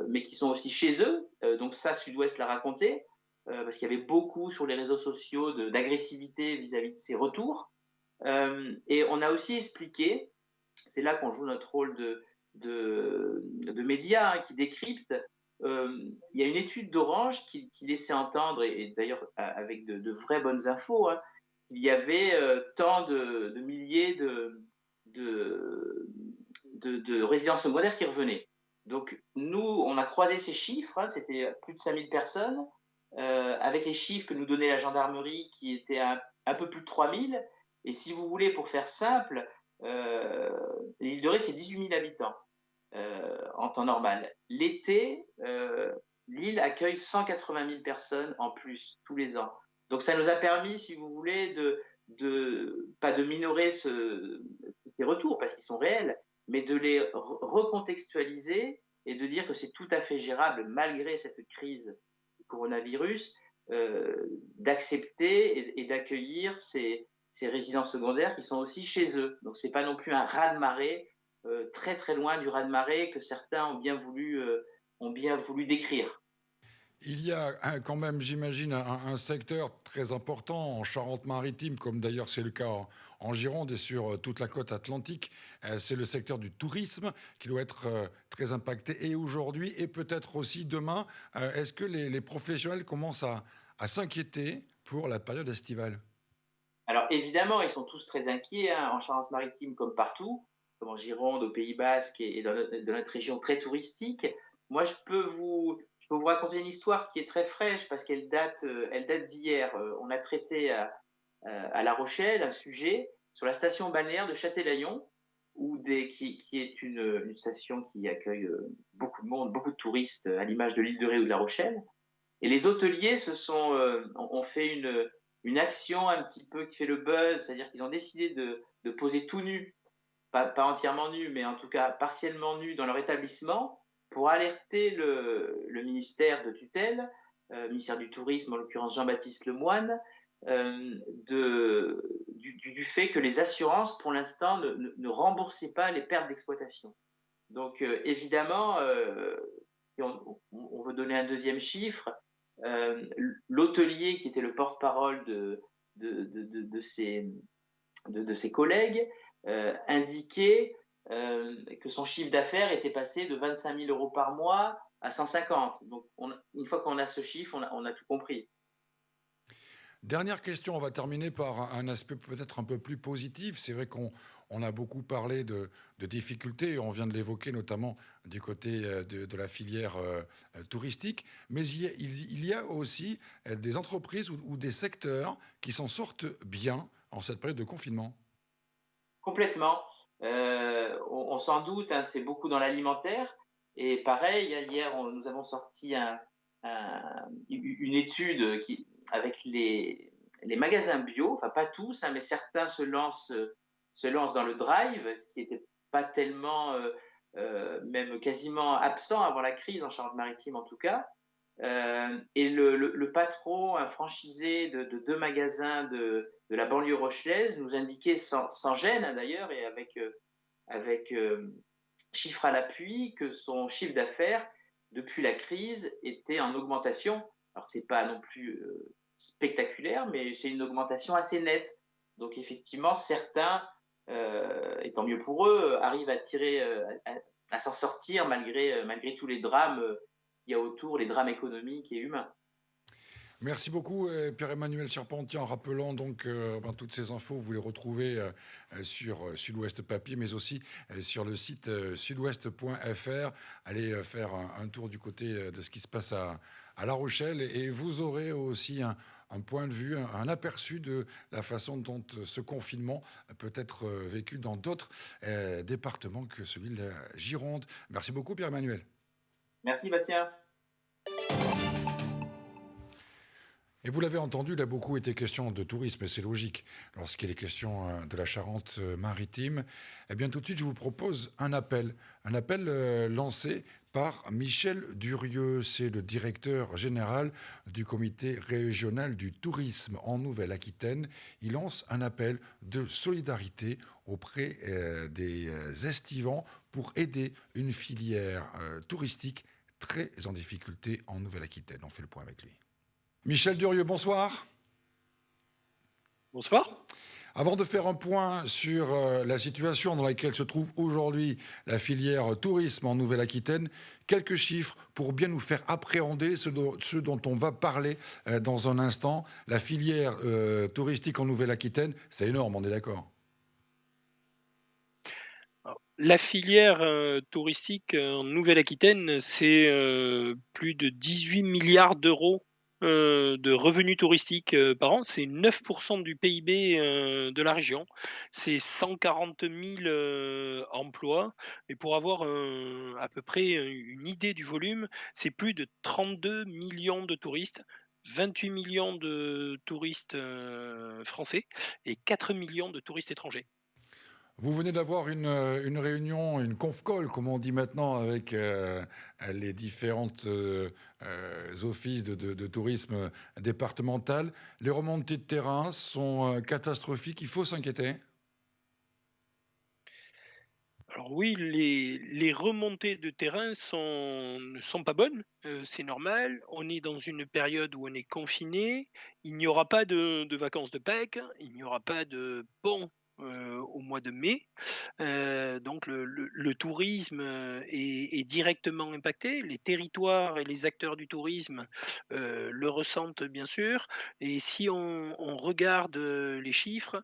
mais qui sont aussi chez eux. Donc ça, Sud-Ouest l'a raconté, parce qu'il y avait beaucoup sur les réseaux sociaux d'agressivité vis-à-vis de ces retours. Et on a aussi expliqué, c'est là qu'on joue notre rôle de médias, hein, qui décrypte. Il y a une étude d'Orange qui laissait entendre, et d'ailleurs avec de vraies bonnes infos, hein, qu'il y avait tant de milliers de résidences secondaires qui revenaient. Donc, nous, on a croisé ces chiffres, hein, c'était plus de 5000 personnes, avec les chiffres que nous donnait la gendarmerie qui étaient un peu plus de 3000. Et si vous voulez, pour faire simple, l'île de Ré, c'est 18 000 habitants en temps normal. L'été, l'île accueille 180 000 personnes en plus tous les ans. Donc, ça nous a permis, si vous voulez, pas de minorer ces retours parce qu'ils sont réels, mais de les recontextualiser et de dire que c'est tout à fait gérable malgré cette crise du coronavirus, d'accepter et d'accueillir ces résidents secondaires qui sont aussi chez eux. Donc c'est pas non plus un raz-de-marée très très loin du raz-de-marée que certains ont bien voulu décrire. Il y a quand même, j'imagine, un secteur très important en Charente-Maritime, comme d'ailleurs c'est le cas en Gironde et sur toute la côte atlantique. C'est le secteur du tourisme qui doit être très impacté et aujourd'hui et peut-être aussi demain. Est-ce que les professionnels commencent à s'inquiéter pour la période estivale? Alors évidemment, ils sont tous très inquiets, hein, en Charente-Maritime comme partout, comme en Gironde, au Pays Basque et dans notre région très touristique. Moi, je peux vous raconter une histoire qui est très fraîche parce qu'elle date d'hier. On a traité à La Rochelle un sujet sur la station balnéaire de Châtelaillon, qui est une station qui accueille beaucoup de monde, beaucoup de touristes, à l'image de l'île de Ré ou de La Rochelle. Et les hôteliers ont fait une action un petit peu qui fait le buzz, c'est-à-dire qu'ils ont décidé de poser tout nu, pas entièrement nu, mais en tout cas partiellement nu dans leur établissement pour alerter le ministère de tutelle, ministère du Tourisme, en l'occurrence Jean-Baptiste Lemoyne, du fait que les assurances, pour l'instant, ne remboursaient pas les pertes d'exploitation. Donc, évidemment, on veut donner un deuxième chiffre. L'hôtelier qui était le porte-parole de ses collègues indiquait que son chiffre d'affaires était passé de 25 000 euros par mois à 150. Donc, une fois qu'on a ce chiffre, on a tout compris. Dernière question, on va terminer par un aspect peut-être un peu plus positif. C'est vrai qu'on a beaucoup parlé de difficultés, on vient de l'évoquer notamment du côté de la filière touristique, mais il y a aussi des entreprises ou des secteurs qui s'en sortent bien en cette période de confinement. Complètement. On s'en doute, hein, c'est beaucoup dans l'alimentaire. Et pareil, hier, nous avons sorti une étude avec les magasins bio, enfin pas tous, hein, mais certains se lancent dans le drive, ce qui n'était pas tellement, même quasiment absent avant la crise en Charente-Maritime en tout cas. Et le patron, un franchisé de 2 magasins de la banlieue rochelaise, nous indiquait sans gêne, hein, d'ailleurs, et avec chiffres à l'appui, que son chiffre d'affaires depuis la crise était en augmentation. Alors c'est pas non plus spectaculaire, mais c'est une augmentation assez nette. Donc effectivement, certains, et tant mieux pour eux, arrivent à s'en sortir malgré tous les drames qu'il y a autour, les drames économiques et humains. Merci beaucoup Pierre-Emmanuel Charpentier, en rappelant donc toutes ces infos, vous les retrouvez sur Sud-Ouest Papier, mais aussi sur le site sudouest.fr. Allez faire un tour du côté de ce qui se passe à La Rochelle et vous aurez aussi un point de vue, un aperçu de la façon dont ce confinement peut être vécu dans d'autres départements que celui de la Gironde. Merci beaucoup Pierre-Emmanuel. Merci Bastien. Et vous l'avez entendu, il a beaucoup été question de tourisme, et c'est logique. Lorsqu'il est question de la Charente-Maritime, eh bien tout de suite, je vous propose un appel lancé par Michel Durieux. C'est le directeur général du comité régional du tourisme en Nouvelle-Aquitaine. Il lance un appel de solidarité auprès des estivants pour aider une filière touristique très en difficulté en Nouvelle-Aquitaine. On fait le point avec lui. Michel Durieux, bonsoir. Bonsoir. Avant de faire un point sur la situation dans laquelle se trouve aujourd'hui la filière tourisme en Nouvelle-Aquitaine, quelques chiffres pour bien nous faire appréhender ce dont on va parler dans un instant. La filière touristique en Nouvelle-Aquitaine, c'est énorme, on est d'accord? Alors, la filière touristique en Nouvelle-Aquitaine, c'est plus de 18 milliards d'euros de revenus touristiques par an. C'est 9% du PIB de la région. C'est 140 000 emplois. Et pour avoir à peu près une idée du volume, c'est plus de 32 millions de touristes. 28 millions de touristes français et 4 millions de touristes étrangers. Vous venez d'avoir une réunion, une conf call, comme on dit maintenant, avec les différentes offices de tourisme départemental. Les remontées de terrain sont catastrophiques. Il faut s'inquiéter. Alors oui, les remontées de terrain ne sont pas bonnes, c'est normal. On est dans une période où on est confiné. Il n'y aura pas de vacances de Pâques, il n'y aura pas de pont au mois de mai. Donc le tourisme est directement impacté. Les territoires et les acteurs du tourisme le ressentent bien sûr. Et si on regarde les chiffres,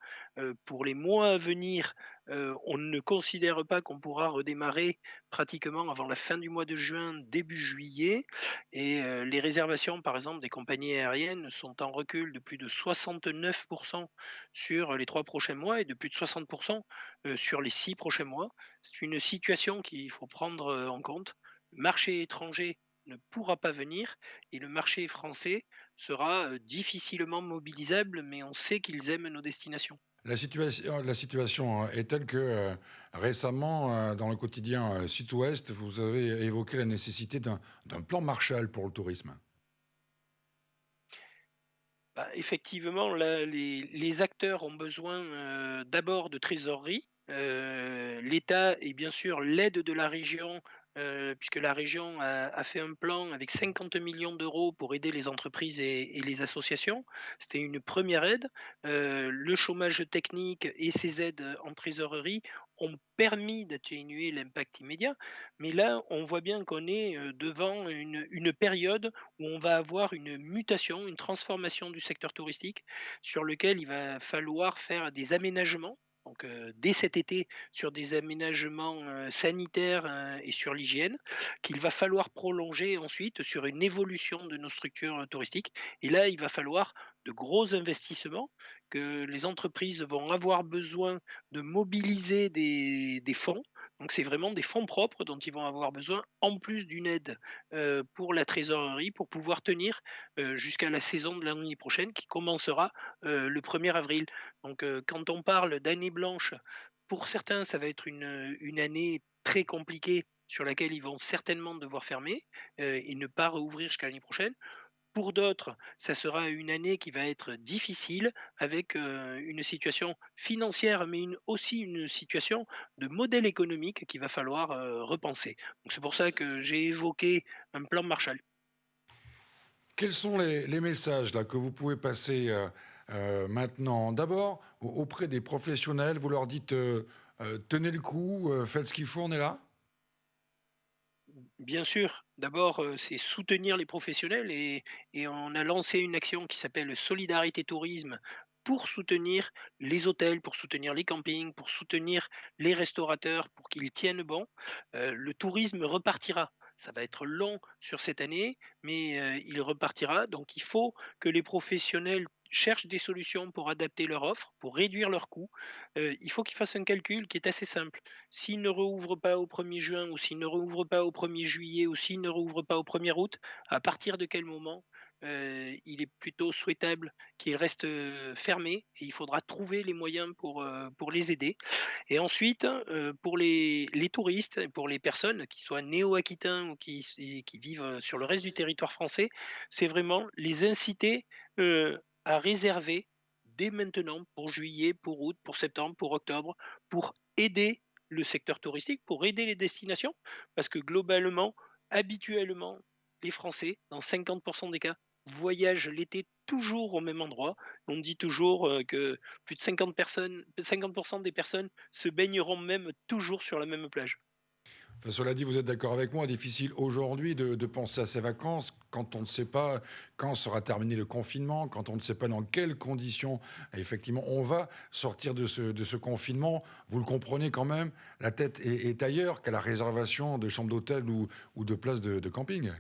pour les mois à venir, on ne considère pas qu'on pourra redémarrer pratiquement avant la fin du mois de juin, début juillet. Et les réservations, par exemple, des compagnies aériennes sont en recul de plus de 69% sur les 3 prochains mois et de plus de 60% sur les 6 prochains mois. C'est une situation qu'il faut prendre en compte. Le marché étranger ne pourra pas venir et le marché français sera difficilement mobilisable, mais on sait qu'ils aiment nos destinations. La situation est telle que récemment, dans le quotidien Sud-Ouest, vous avez évoqué la nécessité d'un plan Marshall pour le tourisme. Bah, effectivement, là, les acteurs ont besoin d'abord de trésorerie. L'État et bien sûr l'aide de la région, puisque la région a fait un plan avec 50 millions d'euros pour aider les entreprises et les associations. C'était une première aide. Le chômage technique et ces aides en trésorerie ont permis d'atténuer l'impact immédiat. Mais là, on voit bien qu'on est devant une période où on va avoir une mutation, une transformation du secteur touristique sur lequel il va falloir faire des aménagements. Donc, dès cet été, sur des aménagements sanitaires et sur l'hygiène, qu'il va falloir prolonger ensuite sur une évolution de nos structures touristiques. Et là, il va falloir de gros investissements que les entreprises vont avoir besoin de mobiliser des fonds. Donc, c'est vraiment des fonds propres dont ils vont avoir besoin, en plus d'une aide pour la trésorerie, pour pouvoir tenir jusqu'à la saison de l'année prochaine qui commencera le 1er avril. Donc quand on parle d'année blanche, pour certains, ça va être une année très compliquée sur laquelle ils vont certainement devoir fermer et ne pas rouvrir jusqu'à l'année prochaine. Pour d'autres, ça sera une année qui va être difficile avec une situation financière, mais aussi une situation de modèle économique qu'il va falloir repenser. Donc c'est pour ça que j'ai évoqué un plan Marshall. Quels sont les messages là, que vous pouvez passer maintenant? D'abord, auprès des professionnels, vous leur dites tenez le coup, faites ce qu'il faut, on est là? Bien sûr, d'abord, c'est soutenir les professionnels et on a lancé une action qui s'appelle Solidarité Tourisme pour soutenir les hôtels, pour soutenir les campings, pour soutenir les restaurateurs, pour qu'ils tiennent bon. Le tourisme repartira. Ça va être long sur cette année, mais il repartira. Donc il faut que les professionnels cherchent des solutions pour adapter leur offre, pour réduire leurs coûts. Il faut qu'ils fassent un calcul qui est assez simple. S'ils ne rouvrent pas au 1er juin ou s'ils ne rouvrent pas au 1er juillet ou s'ils ne rouvrent pas au 1er août, à partir de quel moment il est plutôt souhaitable qu'ils restent fermés et il faudra trouver les moyens pour les aider. Et ensuite, pour les touristes et pour les personnes qui soient néo-aquitains ou qui vivent sur le reste du territoire français, c'est vraiment les inciter à réserver dès maintenant pour juillet, pour août, pour septembre, pour octobre, pour aider le secteur touristique, pour aider les destinations, parce que globalement, habituellement, les Français, dans 50% des cas, voyagent l'été toujours au même endroit. On dit toujours que plus de 50% des personnes se baigneront même toujours sur la même plage. Enfin, cela dit, vous êtes d'accord avec moi, difficile aujourd'hui de penser à ses vacances quand on ne sait pas quand sera terminé le confinement, quand on ne sait pas dans quelles conditions, effectivement, on va sortir de ce confinement. Vous le comprenez quand même, la tête est ailleurs qu'à la réservation de chambres d'hôtel ou de places de camping.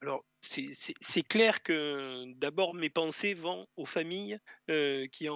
Alors, c'est clair que d'abord mes pensées vont aux familles qui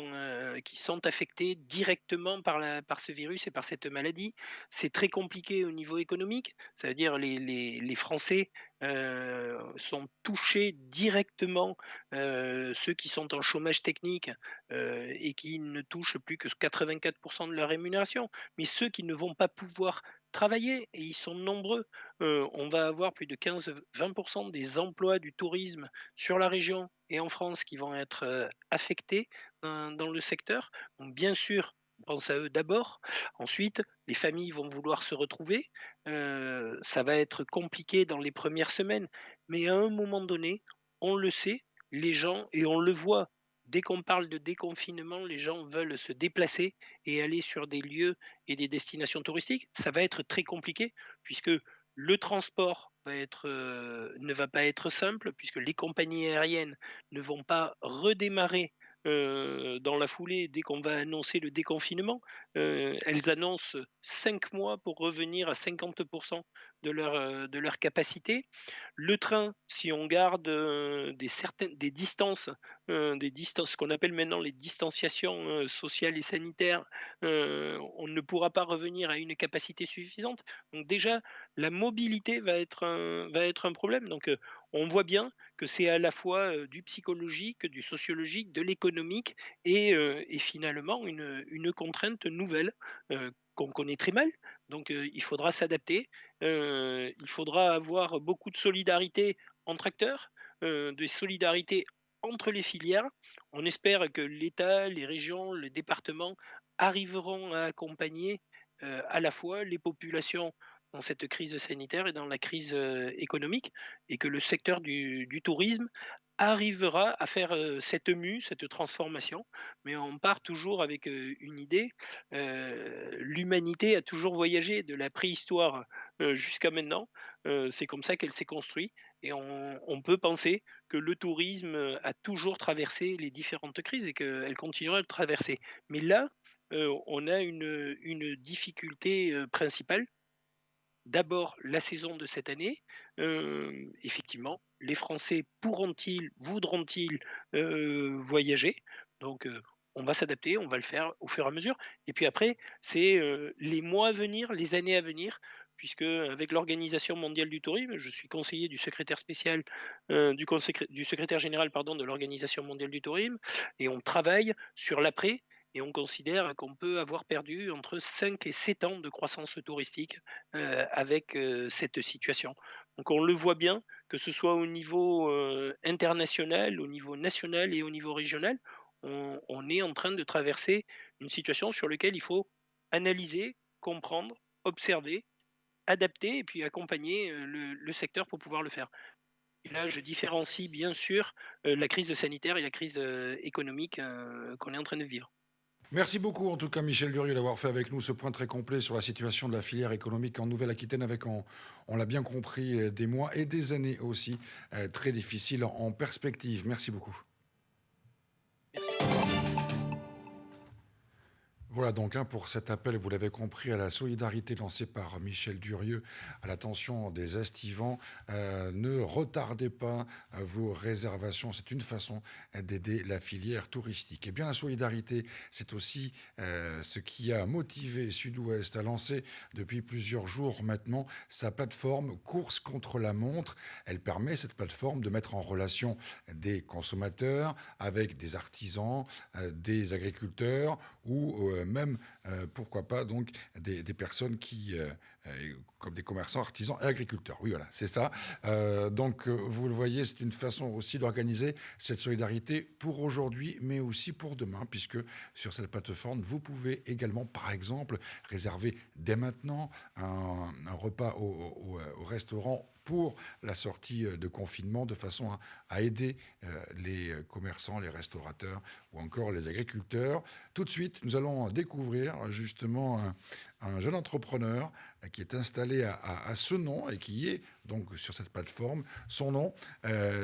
sont affectées directement par ce virus et par cette maladie. C'est très compliqué au niveau économique, c'est-à-dire les Français sont touchés directement, ceux qui sont en chômage technique et qui ne touchent plus que 84% de leur rémunération. Mais ceux qui ne vont pas pouvoir travailler, et ils sont nombreux, on va avoir plus de 15-20% des emplois du tourisme sur la région et en France qui vont être affectés dans le secteur. Donc bien sûr, on pense à eux d'abord. Ensuite, les familles vont vouloir se retrouver. Ça va être compliqué dans les premières semaines, mais à un moment donné, on le sait, les gens, et on le voit, dès qu'on parle de déconfinement, les gens veulent se déplacer et aller sur des lieux et des destinations touristiques. Ça va être très compliqué puisque le transport ne va pas être simple puisque les compagnies aériennes ne vont pas redémarrer dans la foulée dès qu'on va annoncer le déconfinement. Elles annoncent 5 mois pour revenir à 50% de leur capacité. Le train, si on garde des distances, ce qu'on appelle maintenant les distanciations sociales et sanitaires, on ne pourra pas revenir à une capacité suffisante. Donc déjà, la mobilité va être un problème. Donc, on voit bien que c'est à la fois, du psychologique, du sociologique, de l'économique et finalement une contrainte nouvelle, qu'on connaît très mal. Donc, il faudra s'adapter, il faudra avoir beaucoup de solidarité entre acteurs, de solidarité entre les filières. On espère que l'État, les régions, les départements arriveront à accompagner, à la fois les populations dans cette crise sanitaire et dans la crise économique, et que le secteur du tourisme arrivera à faire cette mue, cette transformation. Mais on part toujours avec une idée. L'humanité a toujours voyagé de la préhistoire jusqu'à maintenant. C'est comme ça qu'elle s'est construite. Et on peut penser que le tourisme a toujours traversé les différentes crises et qu'elle continuera à le traverser. Mais là, on a une difficulté principale. D'abord, la saison de cette année. Effectivement, les Français pourront-ils, voudront-ils voyager? Donc, on va s'adapter, on va le faire au fur et à mesure. Et puis après, c'est les mois à venir, les années à venir, puisque avec l'Organisation mondiale du tourisme, je suis conseiller du secrétaire spécial, du secrétaire général, pardon, de l'Organisation mondiale du tourisme, et on travaille sur l'après. Et on considère qu'on peut avoir perdu entre 5 et 7 ans de croissance touristique avec cette situation. Donc on le voit bien, que ce soit au niveau international, au niveau national et au niveau régional, on est en train de traverser une situation sur laquelle il faut analyser, comprendre, observer, adapter et puis accompagner le secteur pour pouvoir le faire. Et là, je différencie bien sûr la crise sanitaire et la crise économique qu'on est en train de vivre. Merci beaucoup, en tout cas, Michel Durieux, d'avoir fait avec nous ce point très complet sur la situation de la filière économique en Nouvelle-Aquitaine, avec, on l'a bien compris, des mois et des années aussi très difficiles en perspective. Merci beaucoup. Voilà donc pour cet appel, vous l'avez compris, à la solidarité lancée par Michel Durieux, à l'attention des estivants. Ne retardez pas vos réservations, c'est une façon d'aider la filière touristique. Et bien la solidarité, c'est aussi ce qui a motivé Sud-Ouest à lancer depuis plusieurs jours maintenant sa plateforme Course contre la montre. Elle permet, cette plateforme, de mettre en relation des consommateurs avec des artisans, des agriculteurs ou même, pourquoi pas, donc des personnes qui comme des commerçants, artisans et agriculteurs. Oui, voilà, c'est ça. Donc, vous le voyez, c'est une façon aussi d'organiser cette solidarité pour aujourd'hui, mais aussi pour demain, puisque sur cette plateforme, vous pouvez également, par exemple, réserver dès maintenant un repas au restaurant pour la sortie de confinement, de façon à aider les commerçants, les restaurateurs ou encore les agriculteurs. Tout de suite, nous allons découvrir justement un jeune entrepreneur qui est installé à Senon et qui est donc sur cette plateforme. Son nom,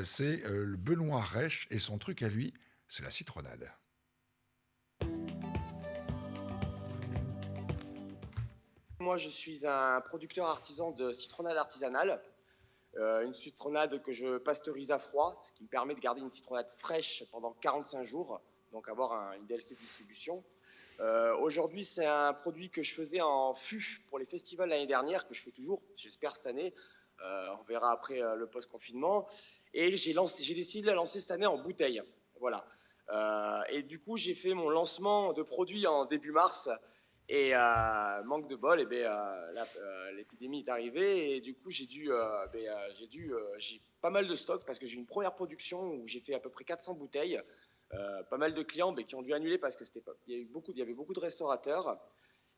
c'est Benoît Rech, et son truc à lui, c'est la citronnade. Moi, je suis un producteur artisan de citronnade artisanale. Une citronnade que je pasteurise à froid, ce qui me permet de garder une citronnade fraîche pendant 45 jours, donc avoir une DLC de distribution. Aujourd'hui, c'est un produit que je faisais en fût pour les festivals l'année dernière, que je fais toujours, j'espère cette année. On verra après le post-confinement. Et j'ai décidé de la lancer cette année en bouteille. Voilà. Et du coup, j'ai fait mon lancement de produit en début mars. Et manque de bol, l'épidémie est arrivée et du coup j'ai pas mal de stock parce que j'ai une première production où j'ai fait à peu près 400 bouteilles. Pas mal de clients qui ont dû annuler parce que il y avait beaucoup de restaurateurs.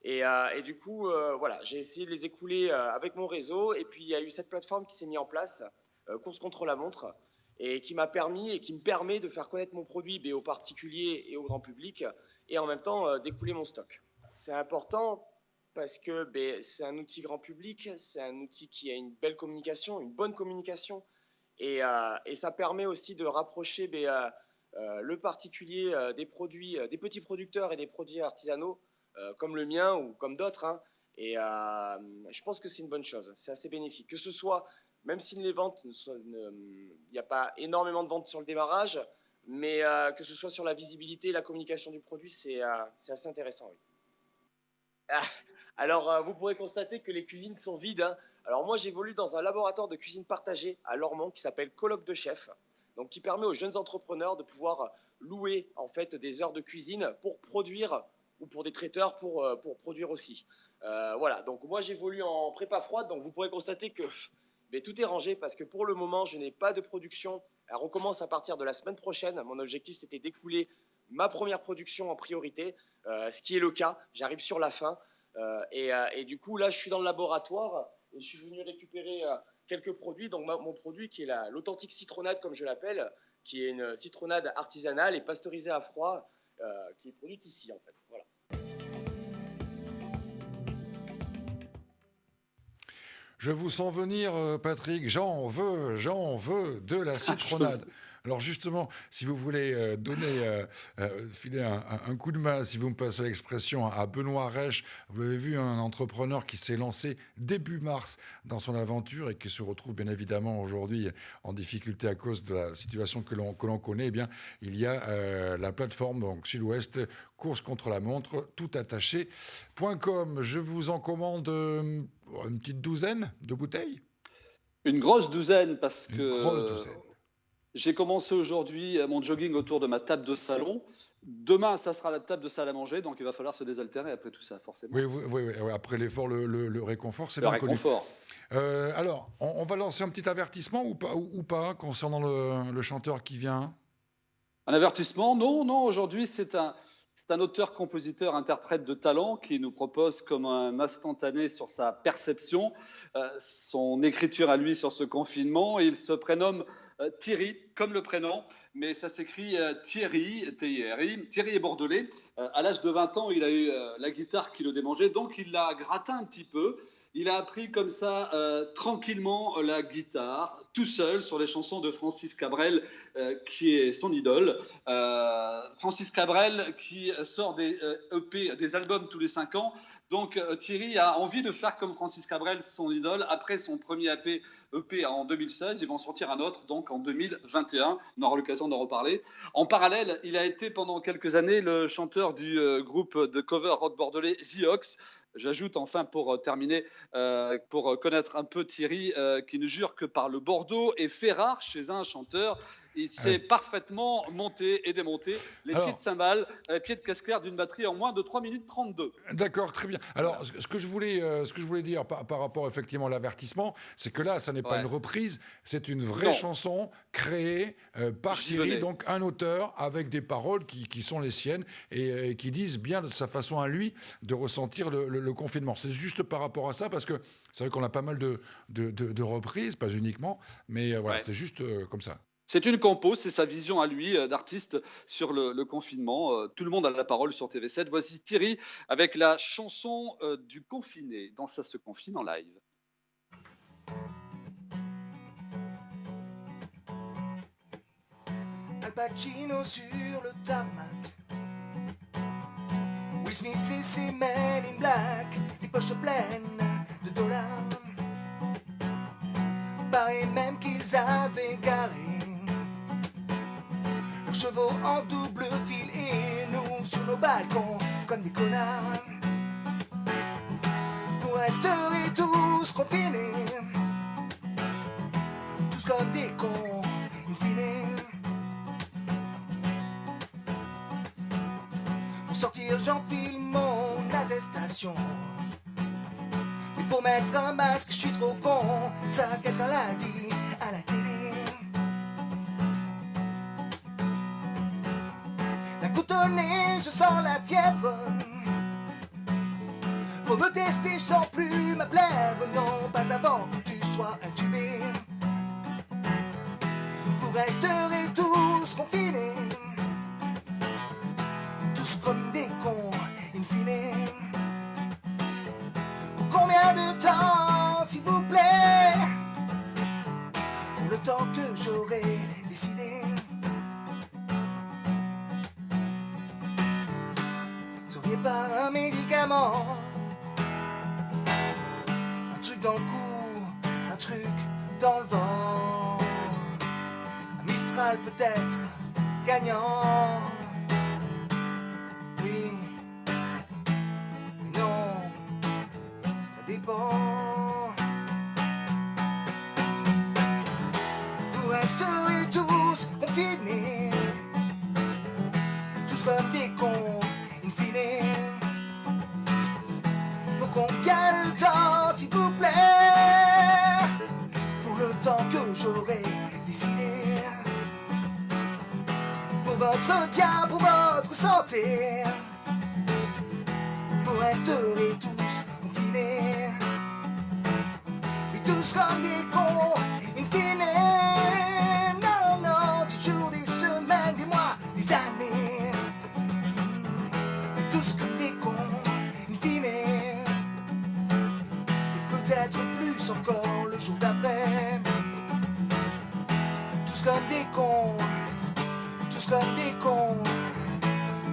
Et du coup, voilà, j'ai essayé de les écouler avec mon réseau. Et puis il y a eu cette plateforme qui s'est mise en place, Course contre la montre, et qui m'a permis et qui me permet de faire connaître mon produit aux particuliers et au grand public, et en même temps d'écouler mon stock. C'est important parce que c'est un outil grand public, c'est un outil qui a une belle communication, une bonne communication, et ça permet aussi de rapprocher le particulier des produits, des petits producteurs et des produits artisanaux comme le mien ou comme d'autres. Hein. Et je pense que c'est une bonne chose, c'est assez bénéfique. Que ce soit, même si les ventes, il n'y a pas énormément de ventes sur le démarrage, mais que ce soit sur la visibilité et la communication du produit, c'est assez intéressant. Oui. Alors, vous pourrez constater que les cuisines sont vides. Hein. Alors, moi, j'évolue dans un laboratoire de cuisine partagée à Lormont qui s'appelle Colloque de Chefs, donc qui permet aux jeunes entrepreneurs de pouvoir louer en fait des heures de cuisine pour produire ou pour des traiteurs pour produire aussi. Voilà, donc moi, j'évolue en prépa froide, donc vous pourrez constater que tout est rangé parce que pour le moment, je n'ai pas de production. Elle recommence à partir de la semaine prochaine. Mon objectif, c'était d'écouler ma première production en priorité. Ce qui est le cas, j'arrive sur la fin et du coup là je suis dans le laboratoire et je suis venu récupérer quelques produits, donc mon produit qui est l'authentique citronnade comme je l'appelle, qui est une citronnade artisanale et pasteurisée à froid qui est produite ici en fait, voilà. Je vous sens venir, Patrick, j'en veux de la citronnade. Alors justement, si vous voulez filer un coup de main, si vous me passez l'expression, à Benoît Rech, vous avez vu un entrepreneur qui s'est lancé début mars dans son aventure et qui se retrouve bien évidemment aujourd'hui en difficulté à cause de la situation que l'on connaît. Eh bien, il y a la plateforme donc Sud-Ouest, Course contre la montre, toutattaché.com. Je vous en commande une petite douzaine de bouteilles. Une grosse douzaine parce Une que grosse douzaine. j'ai commencé aujourd'hui mon jogging autour de ma table de salon. Demain, ça sera la table de salle à manger, donc il va falloir se désaltérer après tout ça, forcément. Oui, après l'effort, le réconfort, c'est Le bien connu. réconfort. Alors, on va lancer un petit avertissement ou pas concernant le chanteur qui vient. Un avertissement? Non, aujourd'hui, c'est un auteur, compositeur, interprète de talent qui nous propose comme un instantané sur sa perception, son écriture à lui sur ce confinement. Il se prénomme Thierry, comme le prénom, mais ça s'écrit Thierry, T-I-R-I. Thierry est bordelais. À l'âge de 20 ans, il a eu la guitare qui le démangeait, donc il l'a gratté un petit peu. Il a appris comme ça, tranquillement, la guitare, tout seul, sur les chansons de Francis Cabrel, qui est son idole. Francis Cabrel qui sort des EP, des albums tous les 5 ans. Donc Thierry a envie de faire comme Francis Cabrel, son idole. Après son premier EP en 2016, ils vont sortir un autre, donc en 2021. On aura l'occasion d'en reparler. En parallèle, il a été pendant quelques années le chanteur du groupe de cover rock bordelais The Ox. J'ajoute enfin pour terminer, pour connaître un peu Thierry, qui ne jure que par le Bordeaux et fait rare chez un chanteur. Il sait parfaitement monter et démonter les pieds de cymbales, les pieds de caisse claire d'une batterie en moins de 3 minutes 32. D'accord, très bien. Alors, ce que je voulais dire par rapport effectivement à l'avertissement, c'est que là, ça n'est pas une reprise, c'est une vraie chanson créée par Thierry, donc un auteur avec des paroles qui sont les siennes et qui disent bien de sa façon à lui de ressentir le confinement. C'est juste par rapport à ça, parce que c'est vrai qu'on a pas mal de reprises, pas uniquement, mais voilà, c'était juste comme ça. C'est une compo, c'est sa vision à lui d'artiste sur le confinement. Tout le monde a la parole sur TV7. Voici Thierry avec la chanson du confiné dans Ça se confine en live. Al Pacino sur le tarmac, Will Smith et ses Men in Black, les poches pleines de dollars. Paraît même qu'ils avaient garé leurs chevaux en double fil et nous sur nos balcons comme des connards. Vous resterez tous confinés, tous comme des cons, in fine. Pour sortir j'enfile mon attestation, mais pour mettre un masque je suis trop con, ça quelqu'un l'a dit à la télé. La goutte au nez, je sens la fièvre, faut me tester, je sens plus ma plèvre, non pas avant que tu sois intubé. Vous resterez tous confinés, tous comme des cons, in fine. Pour combien de temps, s'il vous plaît? Pour le temps que j'aurai décidé. Vous auriez pas un médicament, un truc dans le cou, un truc dans le vent, un Mistral peut-être gagnant. Oui, mais non, ça dépend. Vous resterez tous confinés, tous comme des cons, in fine. Pour combien de temps, s'il vous plaît? Pour le temps que j'aurai décidé. Pour votre bien, pour votre santé, vous resterez tous confinés, mais tous comme des cons, in fine. Non, non, des jours, des semaines, des mois, des années, mais tous comme des cons, in fine. Et peut-être plus encore le jour d'après, tous comme des cons, tous comme des cons,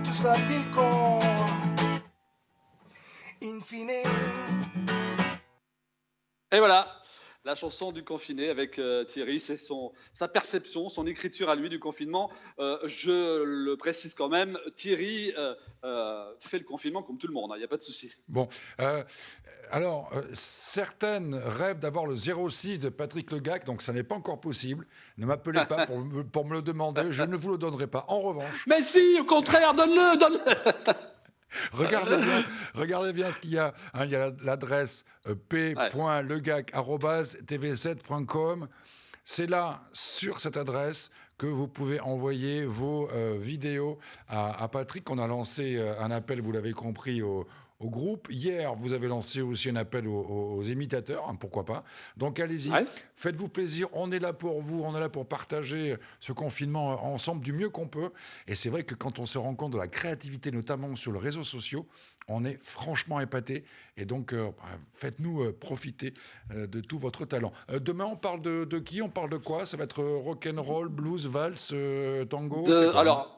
tous comme des cons, in fine. Et voilà, la chanson du confiné avec Thierry, c'est sa perception, son écriture à lui du confinement. Je le précise quand même, Thierry fait le confinement comme tout le monde, il n'y a pas de souci. Bon, alors, certaines rêvent d'avoir le 06 de Patrick Legac, donc ça n'est pas encore possible. Ne m'appelez pas pour me le demander, je ne vous le donnerai pas. En revanche... Mais si, au contraire, donne-le. Regardez bien ce qu'il y a. Hein, il y a l'adresse p.legac@tv7.com. C'est là, sur cette adresse, que vous pouvez envoyer vos vidéos à Patrick. On a lancé un appel, vous l'avez compris, au groupe. Hier, vous avez lancé aussi un appel aux imitateurs, hein, pourquoi pas. Donc allez-y, faites-vous plaisir, on est là pour vous, on est là pour partager ce confinement ensemble du mieux qu'on peut. Et c'est vrai que quand on se rend compte de la créativité, notamment sur les réseaux sociaux, on est franchement épaté. Et donc, faites-nous profiter de tout votre talent. Demain, on parle de qui? On parle de quoi? Ça va être rock'n'roll, blues, valse, tango? Alors,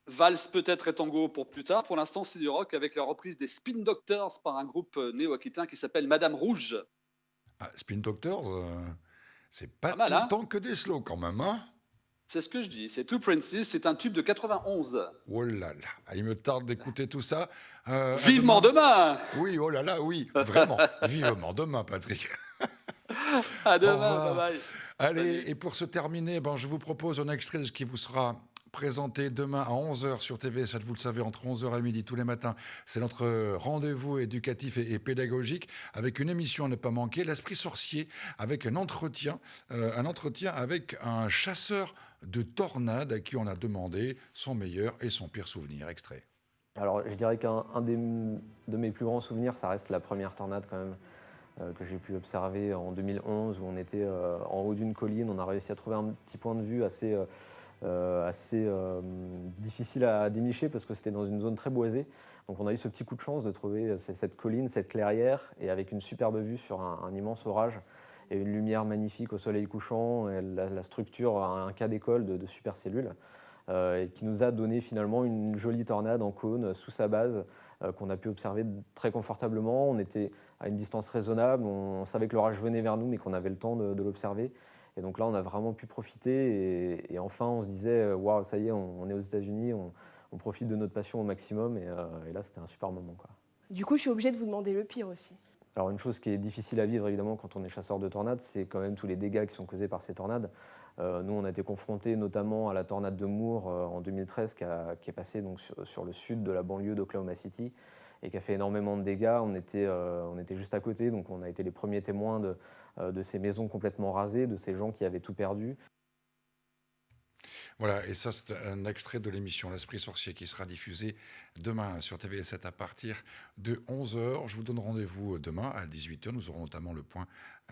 valse peut-être et tango pour plus tard. Pour l'instant, c'est du rock avec la reprise des Spin Doctors par un groupe néo-aquitain qui s'appelle Madame Rouge. Ah, Spin Doctors, c'est pas tout le temps que des slows quand même, hein? C'est ce que je dis. C'est Two Princes, c'est un tube de 91. Oh là là, il me tarde d'écouter tout ça. Vivement demain. Oui, oh là là, oui, vraiment. Vivement demain, Patrick. À Au demain, bye revoir. bye. Allez, Salut. et pour se terminer, ben, je vous propose un extrait de ce qui vous sera présenté demain à 11 heures sur TV7, vous le savez, entre 11 heures et midi tous les matins. C'est notre rendez-vous éducatif et pédagogique avec une émission à ne pas manquer, L'Esprit sorcier, avec un entretien avec un chasseur de tornades à qui on a demandé son meilleur et son pire souvenir. Extrait. Alors, je dirais de mes plus grands souvenirs, ça reste la première tornade quand même, que j'ai pu observer en 2011, où on était en haut d'une colline. On a réussi à trouver un petit point de vue assez difficile à dénicher parce que c'était dans une zone très boisée. Donc, on a eu ce petit coup de chance de trouver cette colline, cette clairière, et avec une superbe vue sur un immense orage et une lumière magnifique au soleil couchant. Et la structure a un cas d'école de super cellules. Et qui nous a donné finalement une jolie tornade en cône sous sa base qu'on a pu observer très confortablement. On était à une distance raisonnable, on savait que l'orage venait vers nous mais qu'on avait le temps de l'observer. Et donc là, on a vraiment pu profiter et enfin, on se disait waouh, ça y est, on est aux États-Unis, on profite de notre passion au maximum et là, c'était un super moment, quoi. Du coup, je suis obligée de vous demander le pire aussi. Alors une chose qui est difficile à vivre évidemment quand on est chasseur de tornades, c'est quand même tous les dégâts qui sont causés par ces tornades. Nous, on a été confrontés notamment à la tornade de Moore en 2013 qui est passée donc, sur le sud de la banlieue d'Oklahoma City et qui a fait énormément de dégâts. On était juste à côté, donc on a été les premiers témoins de ces maisons complètement rasées, de ces gens qui avaient tout perdu. Voilà, et ça, c'est un extrait de l'émission L'Esprit sorcier qui sera diffusée demain sur TV7 à partir de 11 heures. Je vous donne rendez-vous demain à 18 heures. Nous aurons notamment le point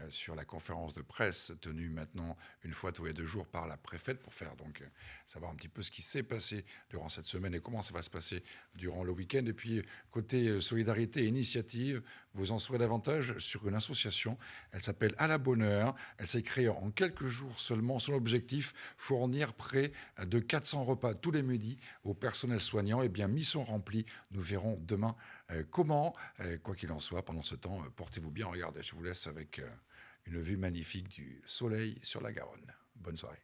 sur la conférence de presse tenue maintenant une fois tous les 2 jours par la préfète pour faire donc savoir un petit peu ce qui s'est passé durant cette semaine et comment ça va se passer durant le week-end. Et puis, côté solidarité et initiative, vous en saurez davantage sur une association. Elle s'appelle À la Bonne Heure. Elle s'est créée en quelques jours seulement. Son objectif, fournir près de 400 repas tous les midis au personnel soignant. Eh bien, mission remplie. Nous verrons demain comment. Quoi qu'il en soit, pendant ce temps, portez-vous bien. Regardez, je vous laisse avec une vue magnifique du soleil sur la Garonne. Bonne soirée.